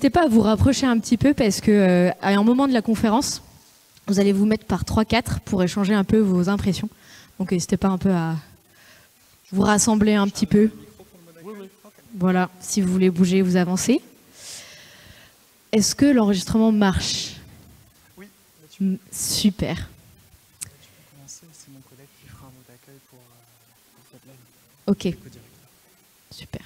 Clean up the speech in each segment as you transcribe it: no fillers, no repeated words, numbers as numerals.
n'hésitez pas à vous rapprocher un petit peu parce que à un moment de la conférence, vous allez vous mettre par 3-4 pour échanger un peu vos impressions. Donc n'hésitez pas un peu à vous rassembler un petit peu. Voilà, si vous voulez bouger, vous avancez. Est-ce que l'enregistrement marche? Oui. Super. Tu peux commencer, c'est mon collègue qui fera un mot d'accueil pour cette live. Ok. Super.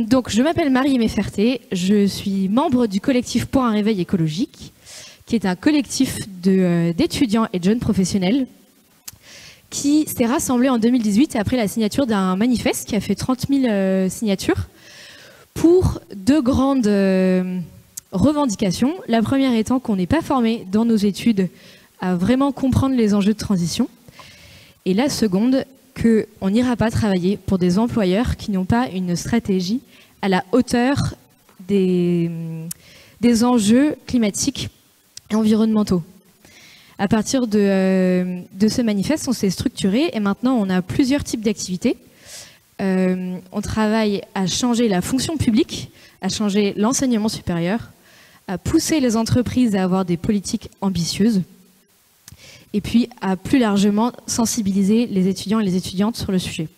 Donc, je m'appelle Marie-Aimée Ferté, je suis membre du collectif Pour un réveil écologique, qui est un collectif d'étudiants et de jeunes professionnels qui s'est rassemblé en 2018 après la signature d'un manifeste qui a fait 30 000 signatures pour deux grandes revendications. La première étant qu'on n'est pas formé dans nos études à vraiment comprendre les enjeux de transition. Et la seconde, qu'on n'ira pas travailler pour des employeurs qui n'ont pas une stratégie à la hauteur des enjeux climatiques et environnementaux. À partir de ce manifeste, on s'est structuré et maintenant on a plusieurs types d'activités. On travaille à changer la fonction publique, à changer l'enseignement supérieur, à pousser les entreprises à avoir des politiques ambitieuses et puis à plus largement sensibiliser les étudiants et les étudiantes sur le sujet.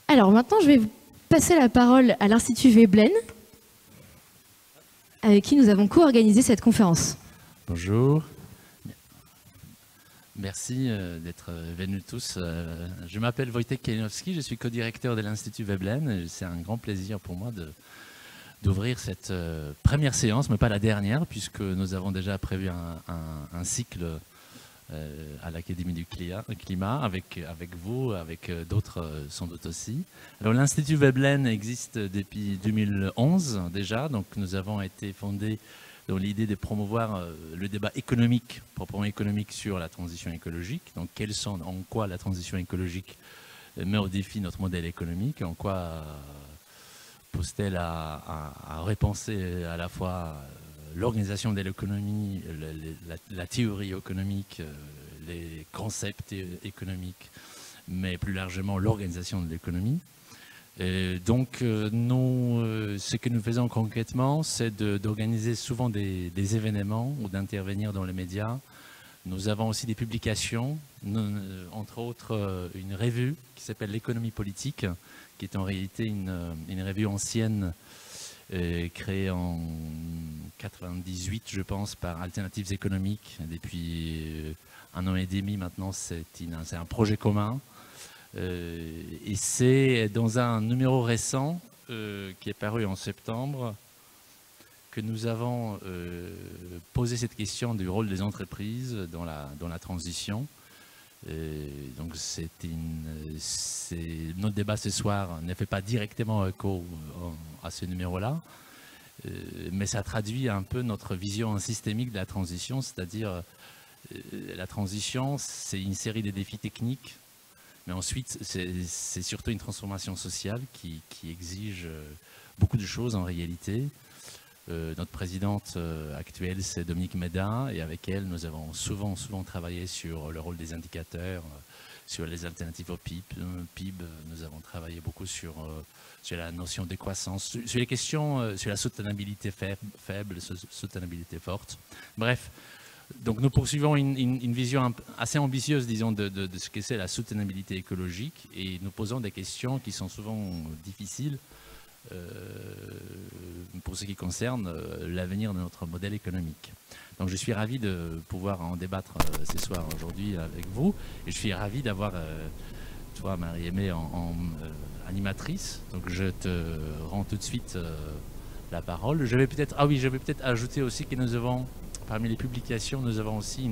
Alors maintenant, je vais vous passer la parole à l'Institut Veblen, avec qui nous avons co-organisé cette conférence. Bonjour. Merci d'être venus tous. Je m'appelle Wojtek Kalinowski, je suis co-directeur de l'Institut Veblen. C'est un grand plaisir pour moi d'ouvrir cette première séance, mais pas la dernière, puisque nous avons déjà prévu un cycle à l'Académie du Climat, avec vous, avec d'autres sans doute aussi. Alors l'Institut Veblen existe depuis 2011 déjà, donc nous avons été fondés dans l'idée de promouvoir le débat économique, proprement économique, sur la transition écologique. Donc en quoi la transition écologique met au défi notre modèle économique, en quoi pose-t-elle à repenser à la fois l'organisation de l'économie, la théorie économique, les concepts économiques, mais plus largement l'organisation de l'économie. Donc, ce que nous faisons concrètement, c'est d'organiser souvent des événements ou d'intervenir dans les médias. Nous avons aussi des publications, entre autres une revue qui s'appelle L'économie politique, qui est en réalité une revue ancienne créée en 98, je pense, par Alternatives économiques. Depuis 1 an et demi maintenant, c'est un projet commun. Et c'est dans un numéro récent qui est paru en septembre que nous avons posé cette question du rôle des entreprises dans la transition. Donc notre débat ce soir ne fait pas directement écho à ce numéro-là, mais ça traduit un peu notre vision systémique de la transition, c'est-à-dire la transition, c'est une série de défis techniques, mais ensuite c'est surtout une transformation sociale qui exige beaucoup de choses en réalité. Notre présidente actuelle, c'est Dominique Méda, et avec elle, nous avons souvent travaillé sur le rôle des indicateurs, sur les alternatives au PIB. Nous avons travaillé beaucoup sur la notion de croissance, sur les questions, sur la soutenabilité faible, soutenabilité forte. Bref, donc nous poursuivons une vision assez ambitieuse, disons, de ce que c'est la soutenabilité écologique, et nous posons des questions qui sont souvent difficiles, pour ce qui concerne l'avenir de notre modèle économique. Donc je suis ravi de pouvoir en débattre ce soir aujourd'hui avec vous, et je suis ravi d'avoir toi, Marie-Aimée, en animatrice. Donc je te rends tout de suite la parole. Je vais peut-être ajouter aussi que nous avons, parmi les publications, nous avons aussi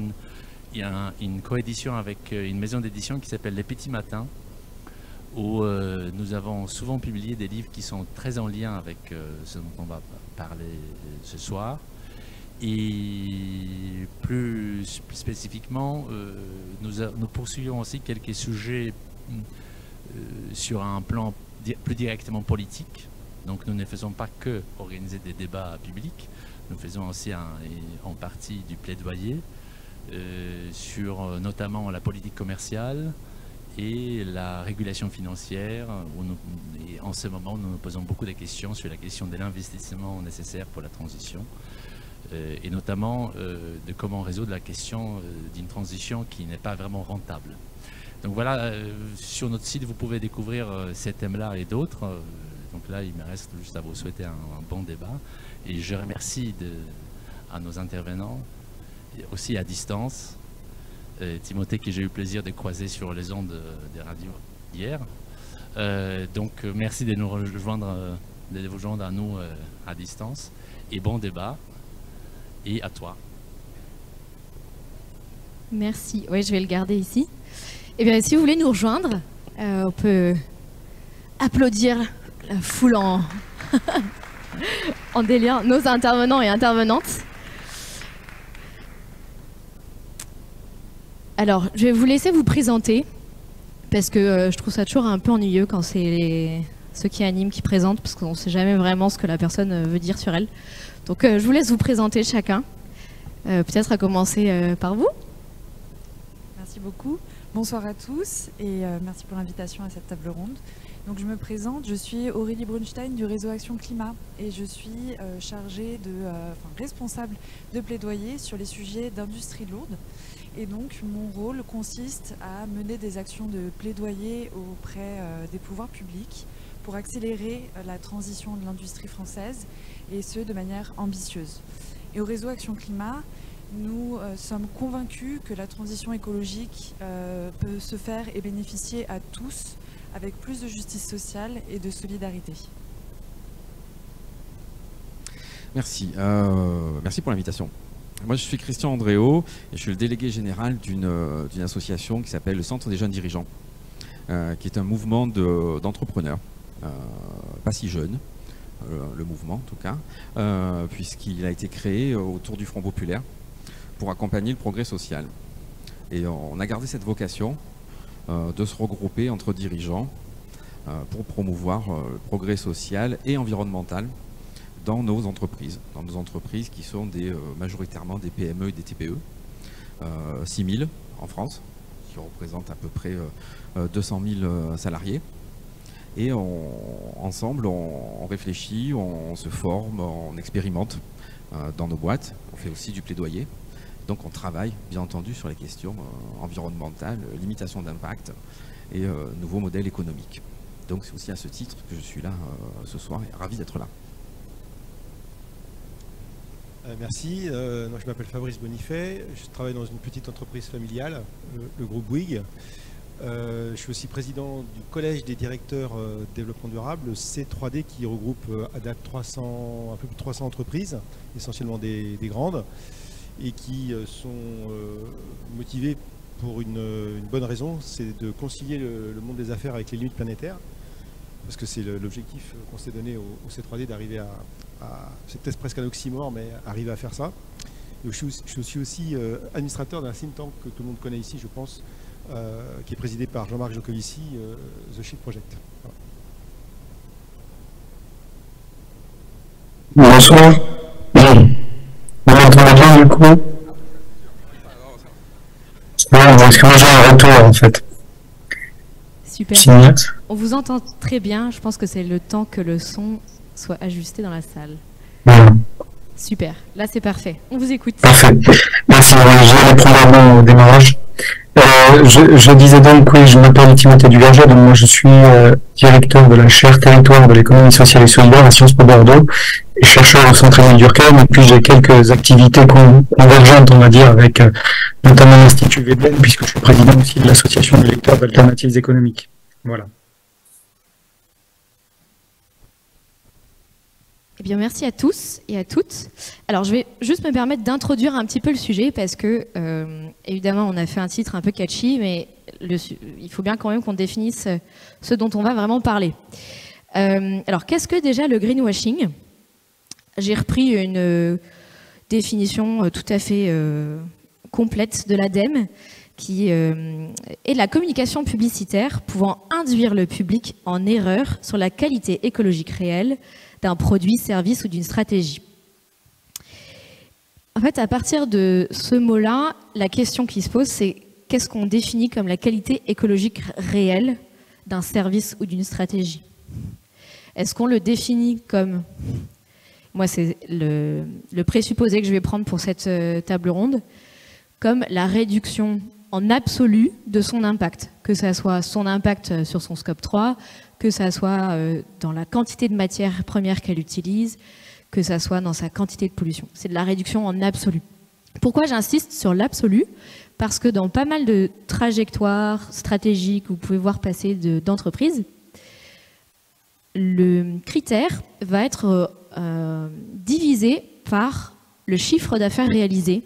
une coédition avec une maison d'édition qui s'appelle Les Petits Matins, où nous avons souvent publié des livres qui sont très en lien avec ce dont on va parler ce soir. Et plus spécifiquement, nous poursuivons aussi quelques sujets sur un plan plus directement politique. Donc nous ne faisons pas que organiser des débats publics, nous faisons aussi en partie du plaidoyer sur notamment la politique commerciale, et la régulation financière. Et en ce moment, nous nous posons beaucoup de questions sur la question de l'investissement nécessaire pour la transition, et notamment de comment résoudre la question d'une transition qui n'est pas vraiment rentable. Donc voilà, sur notre site, vous pouvez découvrir ces thèmes-là et d'autres. Donc là, il me reste juste à vous souhaiter un bon débat. Et je remercie à nos intervenants, et aussi à distance, Timothée, que j'ai eu le plaisir de croiser sur les ondes des radios hier. Donc merci de vous joindre à nous à distance. Et bon débat. Et à toi. Merci. Oui, je vais le garder ici. Eh bien, si vous voulez nous rejoindre, on peut applaudir la foule en délire, nos intervenants et intervenantes. Alors, je vais vous laisser vous présenter, parce que je trouve ça toujours un peu ennuyeux quand c'est ceux qui animent qui présentent, parce qu'on ne sait jamais vraiment ce que la personne veut dire sur elle. Donc, je vous laisse vous présenter chacun. Peut-être à commencer par vous. Merci beaucoup. Bonsoir à tous et merci pour l'invitation à cette table ronde. Donc je me présente, je suis Aurélie Brunstein du réseau Action Climat et je suis responsable de plaidoyer sur les sujets d'industrie lourde. Et donc mon rôle consiste à mener des actions de plaidoyer auprès des pouvoirs publics pour accélérer la transition de l'industrie française et ce de manière ambitieuse. Et au réseau Action Climat, nous sommes convaincus que la transition écologique peut se faire et bénéficier à tous avec plus de justice sociale et de solidarité. Merci. Merci pour l'invitation. Moi, je suis Christian Andréo et je suis le délégué général d'une association qui s'appelle le Centre des jeunes dirigeants, qui est un mouvement d'entrepreneurs, pas si jeune, le mouvement en tout cas, puisqu'il a été créé autour du Front populaire pour accompagner le progrès social. Et on a gardé cette vocation de se regrouper entre dirigeants pour promouvoir le progrès social et environnemental dans nos entreprises qui sont majoritairement des PME et des TPE, 6 000 en France, qui représentent à peu près 200 000 salariés. Et ensemble, on réfléchit, on se forme, on expérimente dans nos boîtes, on fait aussi du plaidoyer. Donc on travaille bien entendu sur les questions environnementales, limitation d'impact et nouveaux modèles économiques. Donc c'est aussi à ce titre que je suis là ce soir et ravi d'être là. Merci, moi, je m'appelle Fabrice Bonifay, je travaille dans une petite entreprise familiale, le groupe Bouygues. Je suis aussi président du collège des directeurs développement durable, le C3D, qui regroupe à date un peu plus de 300 entreprises, essentiellement des grandes, et qui sont motivés pour une bonne raison, c'est de concilier le monde des affaires avec les limites planétaires, parce que c'est l'objectif qu'on s'est donné au C3D d'arriver c'est peut-être presque un oxymore, mais arriver à faire ça. Et je suis aussi administrateur d'un think tank que tout le monde connaît ici, je pense, qui est présidé par Jean-Marc Jocovici, The Shift Project. Voilà. Bonsoir. Vous m'entendez bien du coup? Est-ce que moi j'ai un retour en fait? Super. On vous entend très bien, je pense que c'est le temps que le son soit ajusté dans la salle. Super, là c'est parfait, on vous écoute. Parfait, merci, je vais répondre au démarrage. Je disais donc, oui, je m'appelle Timothée Duverger, donc moi je suis directeur de la chaire territoire de l'économie sociale et solidaire à Sciences Po Bordeaux, et chercheur au Centre Émile Durkheim, et puis j'ai quelques activités convergentes, on va dire, avec notamment l'Institut Veblen, puisque je suis président aussi de l'association des lecteurs d'alternatives économiques. Voilà. Eh bien, merci à tous et à toutes. Alors, je vais juste me permettre d'introduire un petit peu le sujet parce que, évidemment, on a fait un titre un peu catchy, mais il faut bien quand même qu'on définisse ce dont on va vraiment parler. Alors, qu'est-ce que déjà le greenwashing? J'ai repris une définition tout à fait complète de l'ADEME, qui est la communication publicitaire pouvant induire le public en erreur sur la qualité écologique réelle d'un produit, service ou d'une stratégie. En fait, à partir de ce mot-là, la question qui se pose, c'est qu'est-ce qu'on définit comme la qualité écologique réelle d'un service ou d'une stratégie? Est-ce qu'on le définit comme, moi c'est le présupposé que je vais prendre pour cette table ronde, comme la réduction en absolu de son impact, que ça soit son impact sur son scope 3, que ça soit dans la quantité de matières premières qu'elle utilise, que ça soit dans sa quantité de pollution. C'est de la réduction en absolu. Pourquoi j'insiste sur l'absolu? Parce que dans pas mal de trajectoires stratégiques que vous pouvez voir passer d'entreprises, le critère va être divisé par le chiffre d'affaires réalisé.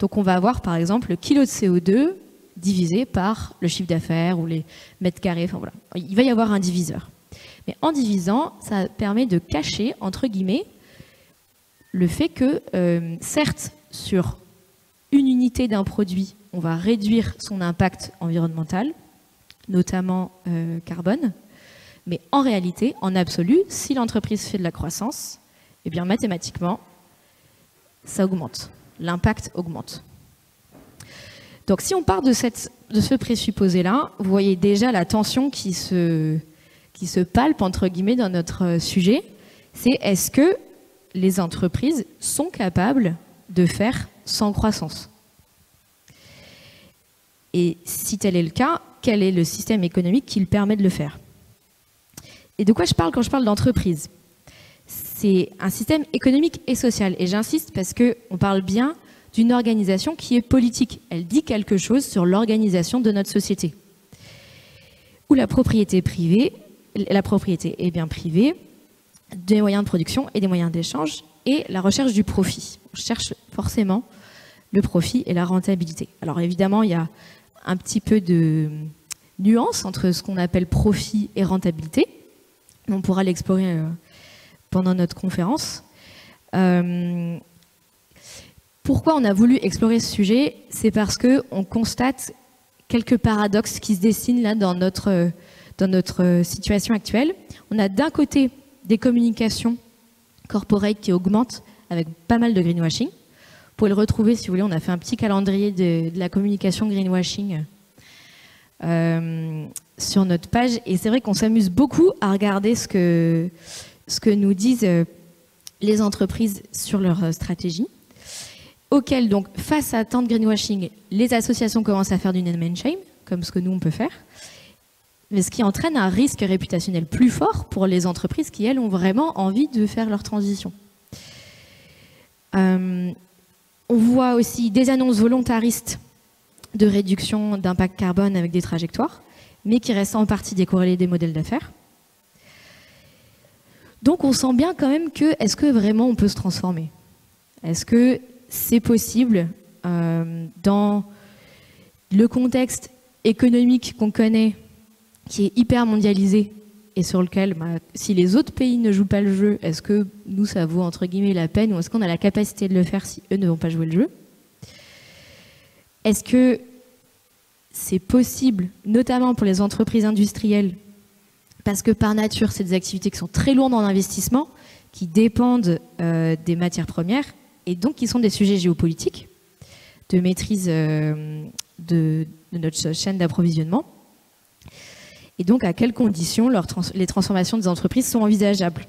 Donc on va avoir par exemple le kilo de CO2 divisé par le chiffre d'affaires ou les mètres carrés. Enfin, voilà. Il va y avoir un diviseur. Mais en divisant, ça permet de cacher, entre guillemets, le fait que, certes, sur une unité d'un produit, on va réduire son impact environnemental, notamment carbone, mais en réalité, en absolu, si l'entreprise fait de la croissance, eh bien mathématiquement, ça augmente. L'impact augmente. Donc si on part de ce présupposé-là, vous voyez déjà la tension qui se palpe, entre guillemets, dans notre sujet, c'est est-ce que les entreprises sont capables de faire sans croissance? Et si tel est le cas, quel est le système économique qui le permet de le faire? Et de quoi je parle quand je parle d'entreprise? C'est un système économique et social. Et j'insiste parce qu'on parle bien d'une organisation qui est politique. Elle dit quelque chose sur l'organisation de notre société. Où la propriété est bien privée, des moyens de production et des moyens d'échange, et la recherche du profit. On cherche forcément le profit et la rentabilité. Alors évidemment, il y a un petit peu de nuance entre ce qu'on appelle profit et rentabilité. On pourra l'explorer pendant notre conférence. Pourquoi on a voulu explorer ce sujet? C'est parce qu'on constate quelques paradoxes qui se dessinent là dans notre situation actuelle. On a d'un côté des communications corporate qui augmentent avec pas mal de greenwashing. Vous pouvez le retrouver si vous voulez, on a fait un petit calendrier de la communication greenwashing sur notre page. Et c'est vrai qu'on s'amuse beaucoup à regarder ce que nous disent les entreprises sur leur stratégie, auquel donc, face à tant de greenwashing, les associations commencent à faire du name and shame, comme ce que nous on peut faire, mais ce qui entraîne un risque réputationnel plus fort pour les entreprises qui, elles, ont vraiment envie de faire leur transition. On voit aussi des annonces volontaristes de réduction d'impact carbone avec des trajectoires, mais qui restent en partie décorrélées des modèles d'affaires. Donc on sent bien quand même que, est-ce que vraiment on peut se transformer? Est-ce que c'est possible dans le contexte économique qu'on connaît, qui est hyper mondialisé et sur lequel, si les autres pays ne jouent pas le jeu, est-ce que nous, ça vaut entre guillemets la peine, ou est-ce qu'on a la capacité de le faire si eux ne vont pas jouer le jeu? Est-ce que c'est possible, notamment pour les entreprises industrielles, parce que par nature, c'est des activités qui sont très lourdes en investissement, qui dépendent des matières premières, et donc qui sont des sujets géopolitiques, de maîtrise de notre chaîne d'approvisionnement. Et donc, à quelles conditions les transformations des entreprises sont envisageables?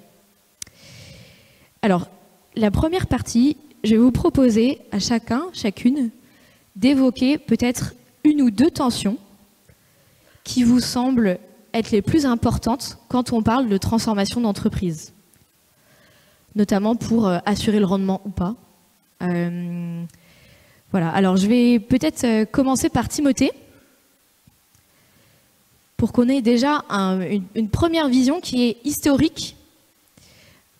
Alors, la première partie, je vais vous proposer à chacune, d'évoquer peut-être une ou deux tensions qui vous semblent être les plus importantes quand on parle de transformation d'entreprise, notamment pour assurer le rendement ou pas. Voilà. Alors, je vais peut-être commencer par Timothée, pour qu'on ait déjà une première vision qui est historique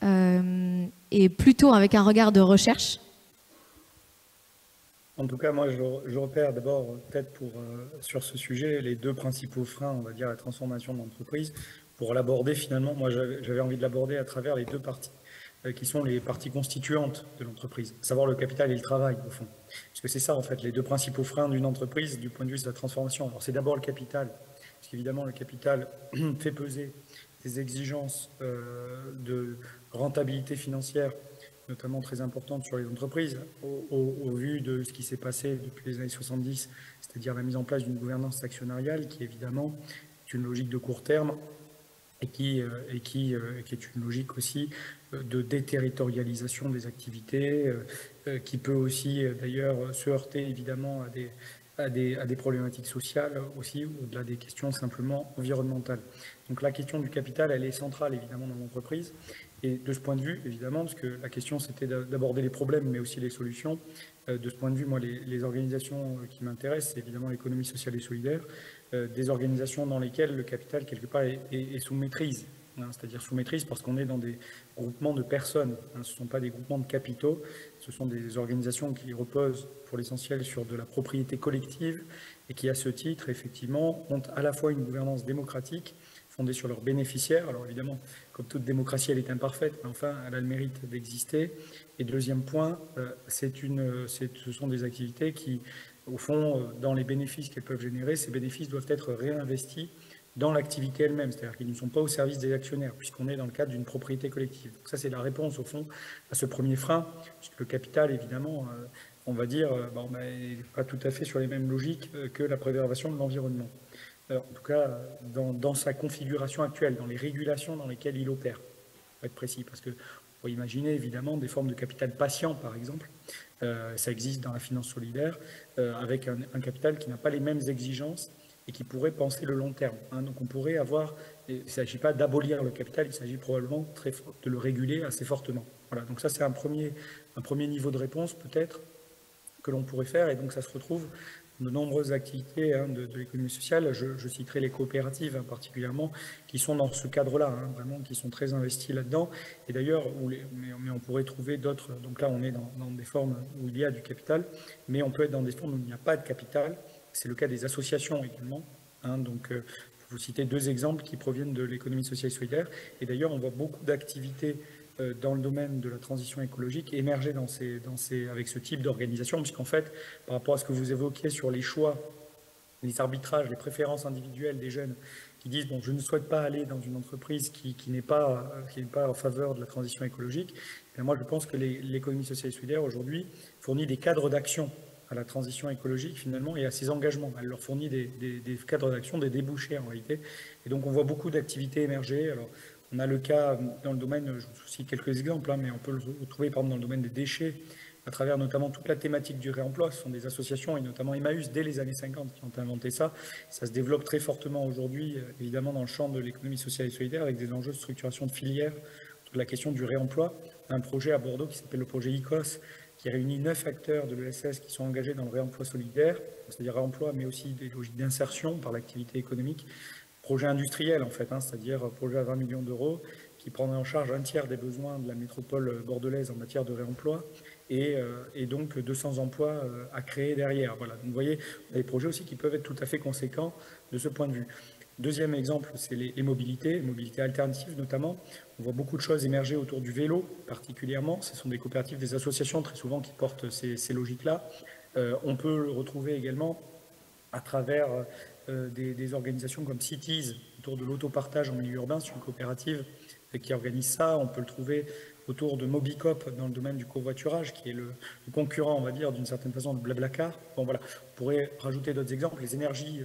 et plutôt avec un regard de recherche. En tout cas, moi, je repère d'abord, peut-être sur ce sujet, les deux principaux freins, on va dire, à la transformation de l'entreprise. Pour l'aborder, finalement, moi, j'avais envie de l'aborder à travers les deux parties, qui sont les parties constituantes de l'entreprise, à savoir le capital et le travail, au fond. Parce que c'est ça, en fait, les deux principaux freins d'une entreprise du point de vue de la transformation. Alors, c'est d'abord le capital, parce qu'évidemment, le capital fait peser des exigences de rentabilité financière notamment très importante sur les entreprises, au vu de ce qui s'est passé depuis les années 70, c'est-à-dire la mise en place d'une gouvernance actionnariale qui évidemment est une logique de court terme et qui est une logique aussi de déterritorialisation des activités, qui peut aussi d'ailleurs se heurter évidemment à des problématiques sociales aussi, au-delà des questions simplement environnementales. Donc la question du capital, elle est centrale évidemment dans l'entreprise. Et de ce point de vue, évidemment, parce que la question c'était d'aborder les problèmes, mais aussi les solutions, de ce point de vue, moi, les organisations qui m'intéressent, c'est évidemment l'économie sociale et solidaire, des organisations dans lesquelles le capital, quelque part, est sous maîtrise. Hein, c'est-à-dire sous maîtrise parce qu'on est dans des groupements de personnes. Hein, ce ne sont pas des groupements de capitaux, ce sont des organisations qui reposent pour l'essentiel sur de la propriété collective et qui, à ce titre, effectivement, ont à la fois une gouvernance démocratique fondée sur leurs bénéficiaires. Alors évidemment, comme toute démocratie, elle est imparfaite, mais enfin, elle a le mérite d'exister. Et deuxième point, ce sont des activités qui, au fond, dans les bénéfices qu'elles peuvent générer, ces bénéfices doivent être réinvestis dans l'activité elle-même, c'est-à-dire qu'ils ne sont pas au service des actionnaires, puisqu'on est dans le cadre d'une propriété collective. Donc ça, c'est la réponse, au fond, à ce premier frein, puisque le capital, évidemment, on va dire, n'est pas tout à fait sur les mêmes logiques que la préservation de l'environnement. En tout cas, dans sa configuration actuelle, dans les régulations dans lesquelles il opère, pour être précis, parce que on peut imaginer évidemment des formes de capital patient, par exemple, ça existe dans la finance solidaire, avec un capital qui n'a pas les mêmes exigences et qui pourrait penser le long terme. Hein. Donc on pourrait avoir, il ne s'agit pas d'abolir le capital, il s'agit probablement de le réguler assez fortement. Voilà, donc ça c'est un premier niveau de réponse peut-être que l'on pourrait faire, et donc ça se retrouve de nombreuses activités de l'économie sociale. Je citerai les coopératives particulièrement, qui sont dans ce cadre-là, vraiment, qui sont très investies là-dedans. Et d'ailleurs, mais on pourrait trouver d'autres. Donc là, on est dans des formes où il y a du capital, mais on peut être dans des formes où il n'y a pas de capital. C'est le cas des associations également. Donc, je vais vous citer deux exemples qui proviennent de l'économie sociale et solidaire. Et d'ailleurs, on voit beaucoup d'activités dans le domaine de la transition écologique émerger avec ce type d'organisation, puisqu'en fait, par rapport à ce que vous évoquiez sur les choix, les arbitrages, les préférences individuelles des jeunes qui disent bon, je ne souhaite pas aller dans une entreprise qui n'est pas en faveur de la transition écologique, et moi je pense que l'économie sociale et solidaire aujourd'hui fournit des cadres d'action à la transition écologique finalement et à ses engagements. Elle leur fournit des cadres d'action, des débouchés en réalité. Et donc on voit beaucoup d'activités émerger. Alors, on a le cas dans le domaine, je vous cite quelques exemples, mais on peut le retrouver par exemple dans le domaine des déchets, à travers notamment toute la thématique du réemploi. Ce sont des associations, et notamment Emmaüs, dès les années 50, qui ont inventé ça. Ça se développe très fortement aujourd'hui, évidemment, dans le champ de l'économie sociale et solidaire, avec des enjeux de structuration de filières, de la question du réemploi. Un projet à Bordeaux qui s'appelle le projet ICOS, qui réunit 9 acteurs de l'ESS qui sont engagés dans le réemploi solidaire, c'est-à-dire réemploi, mais aussi des logiques d'insertion par l'activité économique. Projet industriel, en fait, c'est-à-dire projet à 20 millions d'euros, qui prendrait en charge un tiers des besoins de la métropole bordelaise en matière de réemploi, et donc 200 emplois à créer derrière. Voilà. Donc, vous voyez, des projets aussi qui peuvent être tout à fait conséquents de ce point de vue. Deuxième exemple, c'est les mobilités alternatives notamment. On voit beaucoup de choses émerger autour du vélo particulièrement. Ce sont des coopératives, des associations très souvent qui portent ces logiques-là. On peut le retrouver également à travers des organisations comme Cities autour de l'autopartage en milieu urbain. C'est une coopérative qui organise ça. On peut le trouver autour de Mobicop dans le domaine du covoiturage, qui est le concurrent, on va dire, d'une certaine façon de Blablacar. Bon, voilà. On pourrait rajouter d'autres exemples, les énergies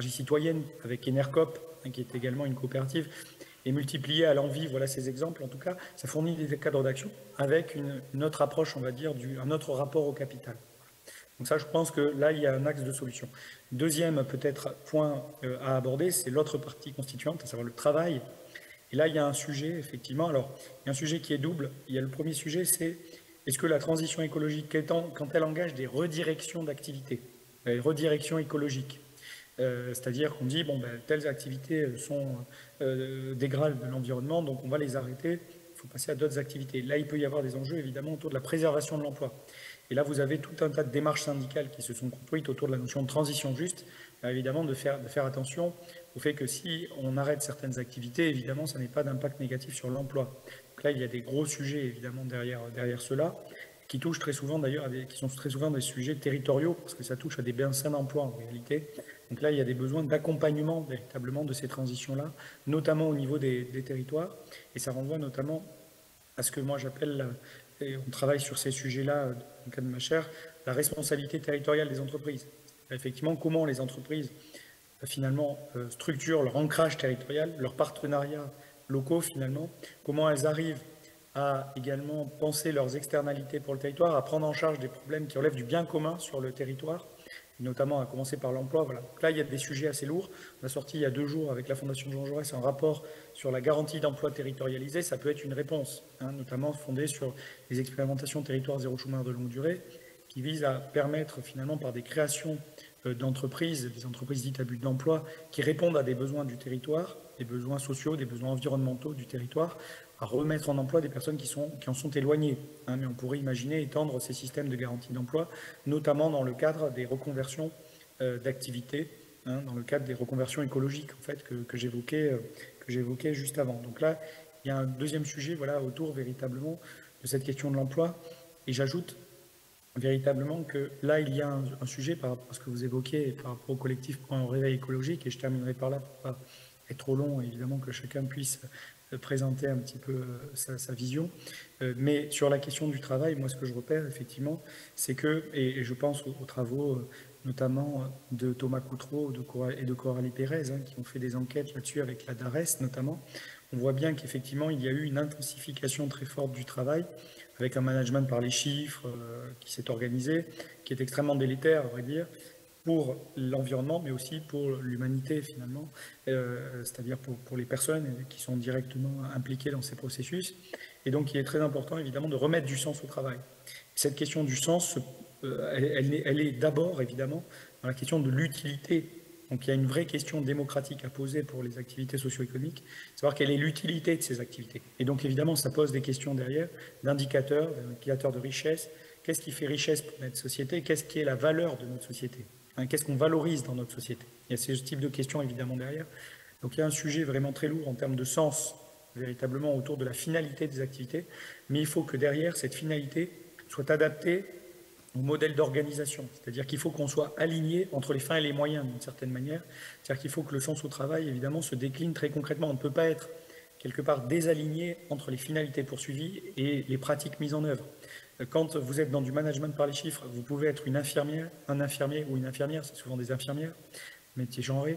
citoyennes avec Enercop, qui est également une coopérative, et multiplier à l'envi, voilà ces exemples. En tout cas, ça fournit des cadres d'action avec une autre approche, on va dire, un autre rapport au capital. Donc ça, je pense que là, il y a un axe de solution. Deuxième, peut-être, point à aborder, c'est l'autre partie constituante, à savoir le travail. Et là, il y a un sujet, effectivement. Alors, il y a un sujet qui est double. Il y a le premier sujet, c'est est-ce que la transition écologique, quand elle engage des redirections d'activités, des redirections écologiques, c'est-à-dire qu'on dit, telles activités dégradent de l'environnement, donc on va les arrêter, il faut passer à d'autres activités. Là, il peut y avoir des enjeux, évidemment, autour de la préservation de l'emploi. Et là, vous avez tout un tas de démarches syndicales qui se sont construites autour de la notion de transition juste, évidemment, de faire attention au fait que si on arrête certaines activités, évidemment, ça n'est pas d'impact négatif sur l'emploi. Donc là, il y a des gros sujets, évidemment, derrière cela, qui touchent très souvent, d'ailleurs, qui sont très souvent des sujets territoriaux, parce que ça touche à des bassins d'emploi, en réalité. Donc là, il y a des besoins d'accompagnement, véritablement, de ces transitions-là, notamment au niveau des territoires. Et ça renvoie notamment à ce que moi j'appelle et on travaille sur ces sujets-là dans le cadre de ma chaire, la responsabilité territoriale des entreprises. Effectivement, comment les entreprises finalement structurent leur ancrage territorial, leurs partenariats locaux finalement, comment elles arrivent à également penser leurs externalités pour le territoire, à prendre en charge des problèmes qui relèvent du bien commun sur le territoire, notamment à commencer par l'emploi. Voilà. Donc là, il y a des sujets assez lourds. On a sorti il y a 2 jours avec la Fondation Jean Jaurès un rapport sur la garantie d'emploi territorialisé. Ça peut être une réponse, notamment fondée sur les expérimentations territoire zéro chômeur de longue durée, qui vise à permettre finalement par des créations d'entreprises, des entreprises dites à but d'emploi, qui répondent à des besoins du territoire, des besoins sociaux, des besoins environnementaux du territoire, à remettre en emploi des personnes qui en sont éloignées. Mais on pourrait imaginer étendre ces systèmes de garantie d'emploi, notamment dans le cadre des reconversions d'activités, dans le cadre des reconversions écologiques en fait, que j'évoquais juste avant. Donc là, il y a un deuxième sujet autour véritablement de cette question de l'emploi. Et j'ajoute véritablement que là, il y a un sujet par rapport à ce que vous évoquiez, par rapport au collectif pour un réveil écologique, et je terminerai par là pour pas être trop long, évidemment que chacun puisse présenter un petit peu sa vision. Mais sur la question du travail, moi, ce que je repère, effectivement, c'est que, et je pense aux travaux notamment de Thomas Coutreau et de Coralie Pérez, qui ont fait des enquêtes là-dessus avec la DARES notamment, on voit bien qu'effectivement, il y a eu une intensification très forte du travail, avec un management par les chiffres qui s'est organisé, qui est extrêmement délétère, à vrai dire, pour l'environnement, mais aussi pour l'humanité, finalement, c'est-à-dire pour les personnes qui sont directement impliquées dans ces processus. Et donc, il est très important, évidemment, de remettre du sens au travail. Cette question du sens, elle est d'abord, évidemment, dans la question de l'utilité. Donc, il y a une vraie question démocratique à poser pour les activités socio-économiques, savoir quelle est l'utilité de ces activités. Et donc, évidemment, ça pose des questions derrière, d'indicateurs de richesse. Qu'est-ce qui fait richesse pour notre société? Qu'est-ce qui est la valeur de notre société? Qu'est-ce qu'on valorise dans notre société? Il y a ce type de questions, évidemment, derrière. Donc, il y a un sujet vraiment très lourd en termes de sens, véritablement, autour de la finalité des activités. Mais il faut que derrière, cette finalité soit adaptée au modèle d'organisation. C'est-à-dire qu'il faut qu'on soit aligné entre les fins et les moyens, d'une certaine manière. C'est-à-dire qu'il faut que le sens au travail, évidemment, se décline très concrètement. On ne peut pas être, quelque part, désaligné entre les finalités poursuivies et les pratiques mises en œuvre. Quand vous êtes dans du management par les chiffres, vous pouvez être une infirmière, un infirmier ou une infirmière, c'est souvent des infirmières, métier genré.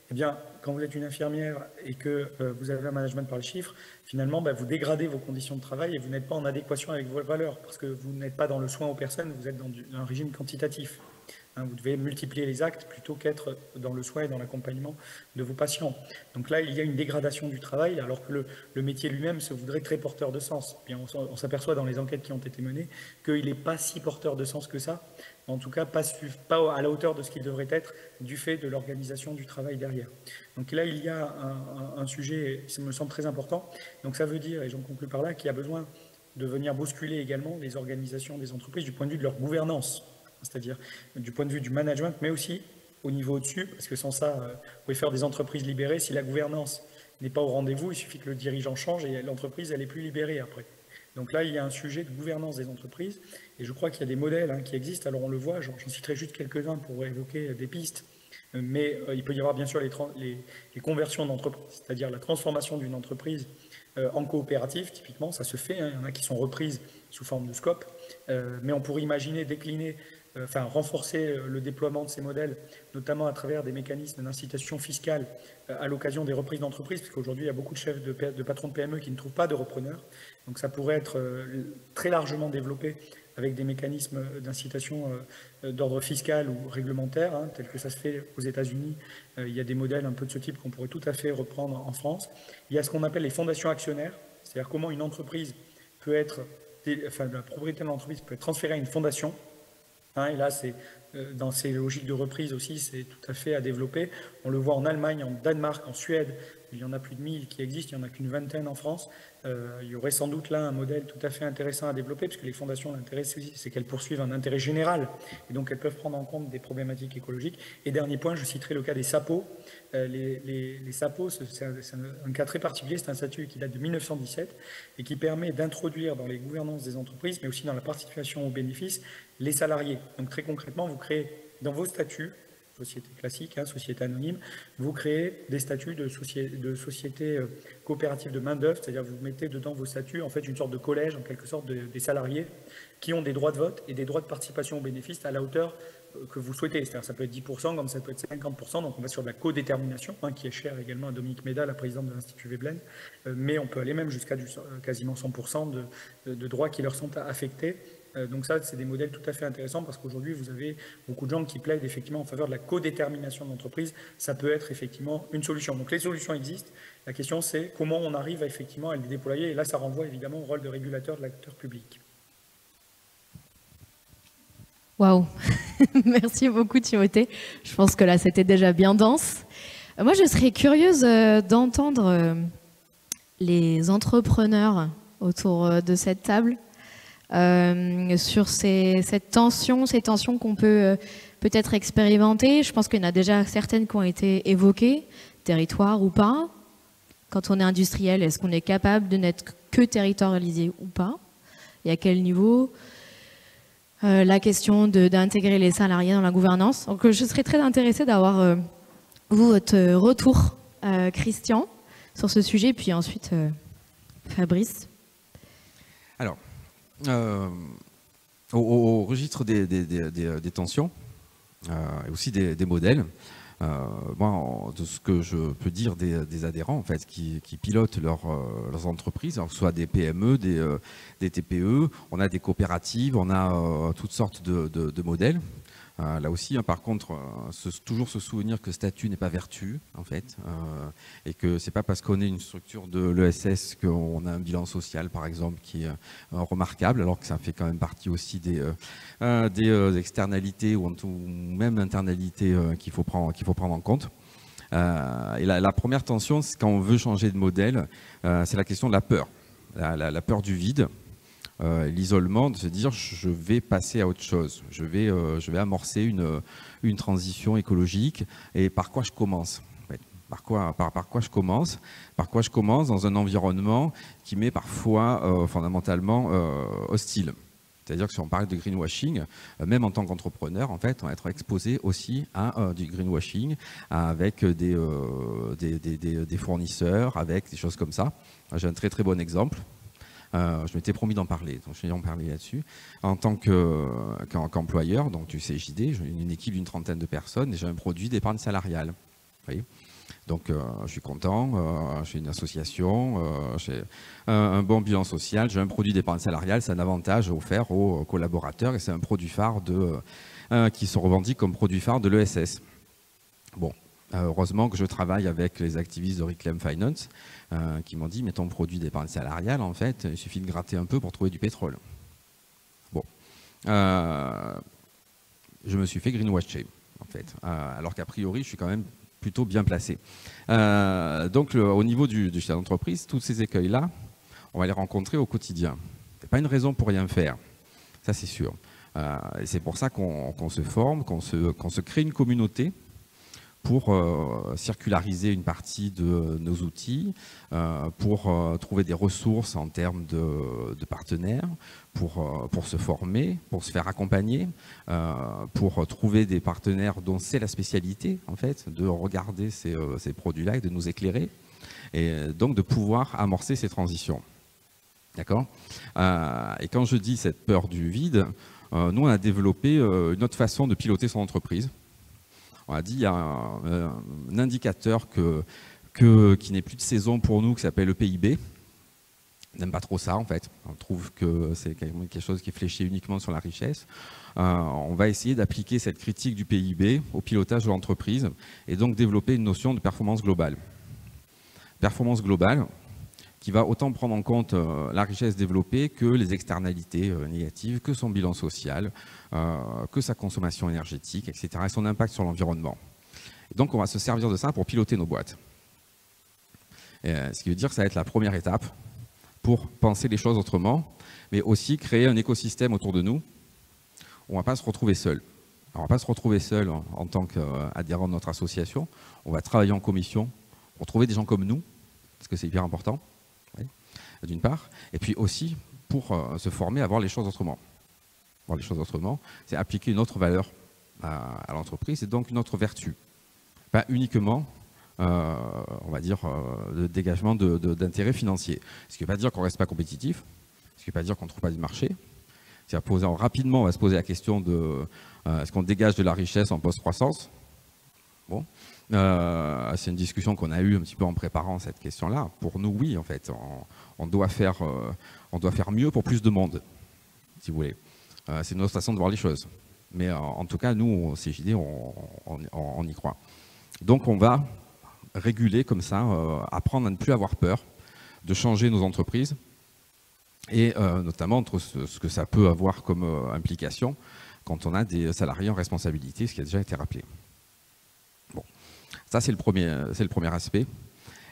Eh bien, quand vous êtes une infirmière et que vous avez un management par les chiffres, finalement, vous dégradez vos conditions de travail et vous n'êtes pas en adéquation avec vos valeurs, parce que vous n'êtes pas dans le soin aux personnes, vous êtes dans un régime quantitatif. Vous devez multiplier les actes plutôt qu'être dans le soin et dans l'accompagnement de vos patients. Donc là, il y a une dégradation du travail, alors que le métier lui-même se voudrait très porteur de sens. Bien, on s'aperçoit dans les enquêtes qui ont été menées qu'il n'est pas si porteur de sens que ça, en tout cas pas à la hauteur de ce qu'il devrait être du fait de l'organisation du travail derrière. Donc là, il y a un sujet, ça me semble très important. Donc ça veut dire, et j'en conclus par là, qu'il y a besoin de venir bousculer également les organisations des entreprises du point de vue de leur gouvernance, c'est-à-dire du point de vue du management, mais aussi au niveau au-dessus, parce que sans ça, vous pouvez faire des entreprises libérées. Si la gouvernance n'est pas au rendez-vous, il suffit que le dirigeant change et l'entreprise, elle est plus libérée après. Donc là, il y a un sujet de gouvernance des entreprises, et je crois qu'il y a des modèles qui existent. Alors on le voit, j'en citerai juste quelques-uns pour évoquer des pistes, mais il peut y avoir bien sûr les conversions d'entreprises, c'est-à-dire la transformation d'une entreprise en coopérative, typiquement, ça se fait, il y en a qui sont reprises sous forme de scope, mais on pourrait imaginer décliner, renforcer le déploiement de ces modèles, notamment à travers des mécanismes d'incitation fiscale à l'occasion des reprises d'entreprises, parce qu'aujourd'hui, il y a beaucoup de chefs de patrons de PME qui ne trouvent pas de repreneurs. Donc ça pourrait être très largement développé avec des mécanismes d'incitation d'ordre fiscal ou réglementaire, tel que ça se fait aux États-Unis. Il y a des modèles un peu de ce type qu'on pourrait tout à fait reprendre en France. Il y a ce qu'on appelle les fondations actionnaires, c'est-à-dire comment une entreprise peut être, la propriété de l'entreprise peut être transférée à une fondation. Et là, c'est dans ces logiques de reprise aussi, c'est tout à fait à développer. On le voit en Allemagne, en Danemark, en Suède. Il y en a plus de 1000 qui existent, il n'y en a qu'une vingtaine en France. Il y aurait sans doute là un modèle tout à fait intéressant à développer, puisque les fondations, l'intérêt, c'est qu'elles poursuivent un intérêt général, et donc elles peuvent prendre en compte des problématiques écologiques. Et dernier point, je citerai le cas des SAPO. Les SAPO, c'est un cas très particulier, c'est un statut qui date de 1917, et qui permet d'introduire dans les gouvernances des entreprises, mais aussi dans la participation aux bénéfices, les salariés. Donc très concrètement, vous créez dans vos statuts société classique, hein, société anonyme, vous créez des statuts de société coopérative de main-d'œuvre, c'est-à-dire vous mettez dedans vos statuts, en fait, une sorte de collège, en quelque sorte, des salariés qui ont des droits de vote et des droits de participation aux bénéfices à la hauteur que vous souhaitez. C'est-à-dire ça peut être 10%, comme ça peut être 50%, donc on va sur de la codétermination, hein, qui est chère également à Dominique Méda, la présidente de l'Institut Veblen, mais on peut aller même jusqu'à quasiment 100% de droits qui leur sont affectés. Donc ça, c'est des modèles tout à fait intéressants parce qu'aujourd'hui, vous avez beaucoup de gens qui plaident effectivement en faveur de la codétermination de l'entreprise. Ça peut être effectivement une solution. Donc les solutions existent. La question, c'est comment on arrive effectivement à les déployer. Et là, ça renvoie évidemment au rôle de régulateur de l'acteur public. Waouh. Merci beaucoup, Timothée. Je pense que là, c'était déjà bien dense. Moi, je serais curieuse d'entendre les entrepreneurs autour de cette table sur ces tensions qu'on peut peut-être expérimenter. Je pense qu'il y en a déjà certaines qui ont été évoquées, territoire ou pas. Quand on est industriel, est-ce qu'on est capable de n'être que territorialisé ou pas? Et à quel niveau? La question d'intégrer les salariés dans la gouvernance. Donc, je serais très intéressée d'avoir votre retour, Christian, sur ce sujet, puis ensuite Fabrice. Alors, au registre des tensions et aussi des modèles, moi, de ce que je peux dire des adhérents en fait, qui pilotent leurs entreprises, alors que ce soit des PME, des TPE, on a des coopératives, on a toutes sortes de modèles. Là aussi, hein, par contre, toujours se souvenir que statut n'est pas vertu, en fait, et que c'est pas parce qu'on est une structure de l'ESS qu'on a un bilan social, par exemple, qui est remarquable, alors que ça fait quand même partie aussi des externalités ou même internalités qu'il faut prendre en compte. Et la première tension, c'est quand on veut changer de modèle, c'est la question de la peur, la peur du vide. L'isolement, de se dire je vais passer à autre chose, je vais amorcer une transition écologique et par quoi je commence en fait. Par quoi je commence dans un environnement qui m'est parfois fondamentalement hostile. C'est-à-dire que si on parle de greenwashing, même en tant qu'entrepreneur, en fait, on va être exposé aussi à du greenwashing avec des fournisseurs, avec des choses comme ça. J'ai un très très bon exemple. Je m'étais promis d'en parler, donc je vais en parler là-dessus. En tant qu'employeur, donc du CJD, j'ai une équipe d'une 30aine de personnes et j'ai un produit d'épargne salariale. Vous voyez, donc je suis content, j'ai une association, j'ai un bon bilan social, j'ai un produit d'épargne salariale, c'est un avantage offert aux collaborateurs et c'est un produit phare qui se revendique comme produit phare de l'ESS. Bon. Heureusement que je travaille avec les activistes de Reclaim Finance qui m'ont dit mais ton produit d'épargne salariale, en fait, il suffit de gratter un peu pour trouver du pétrole. Bon. Je me suis fait greenwasher, en fait, alors qu'a priori, je suis quand même plutôt bien placé. Donc, au niveau du chef d'entreprise, tous ces écueils-là, on va les rencontrer au quotidien. Ce n'est pas une raison pour rien faire, ça c'est sûr. Et c'est pour ça qu'on se forme, qu'on se crée une communauté pour circulariser une partie de nos outils, pour trouver des ressources en termes de partenaires, pour se former, pour se faire accompagner, pour trouver des partenaires dont c'est la spécialité, en fait, de regarder ces produits-là et de nous éclairer, et donc de pouvoir amorcer ces transitions. D'accord ? Et quand je dis cette peur du vide, nous, on a développé une autre façon de piloter son entreprise. On a dit il y a un indicateur qui n'est plus de saison pour nous, qui s'appelle le PIB. On n'aime pas trop ça, en fait. On trouve que c'est quelque chose qui est fléché uniquement sur la richesse. On va essayer d'appliquer cette critique du PIB au pilotage de l'entreprise et donc développer une notion de performance globale. Performance globale qui va autant prendre en compte la richesse développée que les externalités négatives, que son bilan social, que sa consommation énergétique, etc. et son impact sur l'environnement. Donc on va se servir de ça pour piloter nos boîtes. Ce qui veut dire que ça va être la première étape pour penser les choses autrement, mais aussi créer un écosystème autour de nous où on ne va pas se retrouver seul. Alors, on ne va pas se retrouver seul en tant qu'adhérent de notre association, on va travailler en commission pour trouver des gens comme nous, parce que c'est hyper important. D'une part, et puis aussi pour se former à voir les choses autrement. Voir les choses autrement, c'est appliquer une autre valeur à l'entreprise, c'est donc une autre vertu. Pas uniquement, on va dire, le dégagement d'intérêts financiers. Ce qui ne veut pas dire qu'on ne reste pas compétitif, ce qui ne veut pas dire qu'on ne trouve pas du marché. Rapidement, on va se poser la question de est-ce qu'on dégage de la richesse en post-croissance? Bon. C'est une discussion qu'on a eue un petit peu en préparant cette question-là. Pour nous, oui, en fait, on doit faire mieux pour plus de monde, si vous voulez. C'est notre façon de voir les choses. Mais en tout cas, nous, au CJD, on y croit. Donc, on va réguler comme ça, apprendre à ne plus avoir peur de changer nos entreprises, et notamment entre ce que ça peut avoir comme implication quand on a des salariés en responsabilité, ce qui a déjà été rappelé. Bon, ça c'est le premier aspect.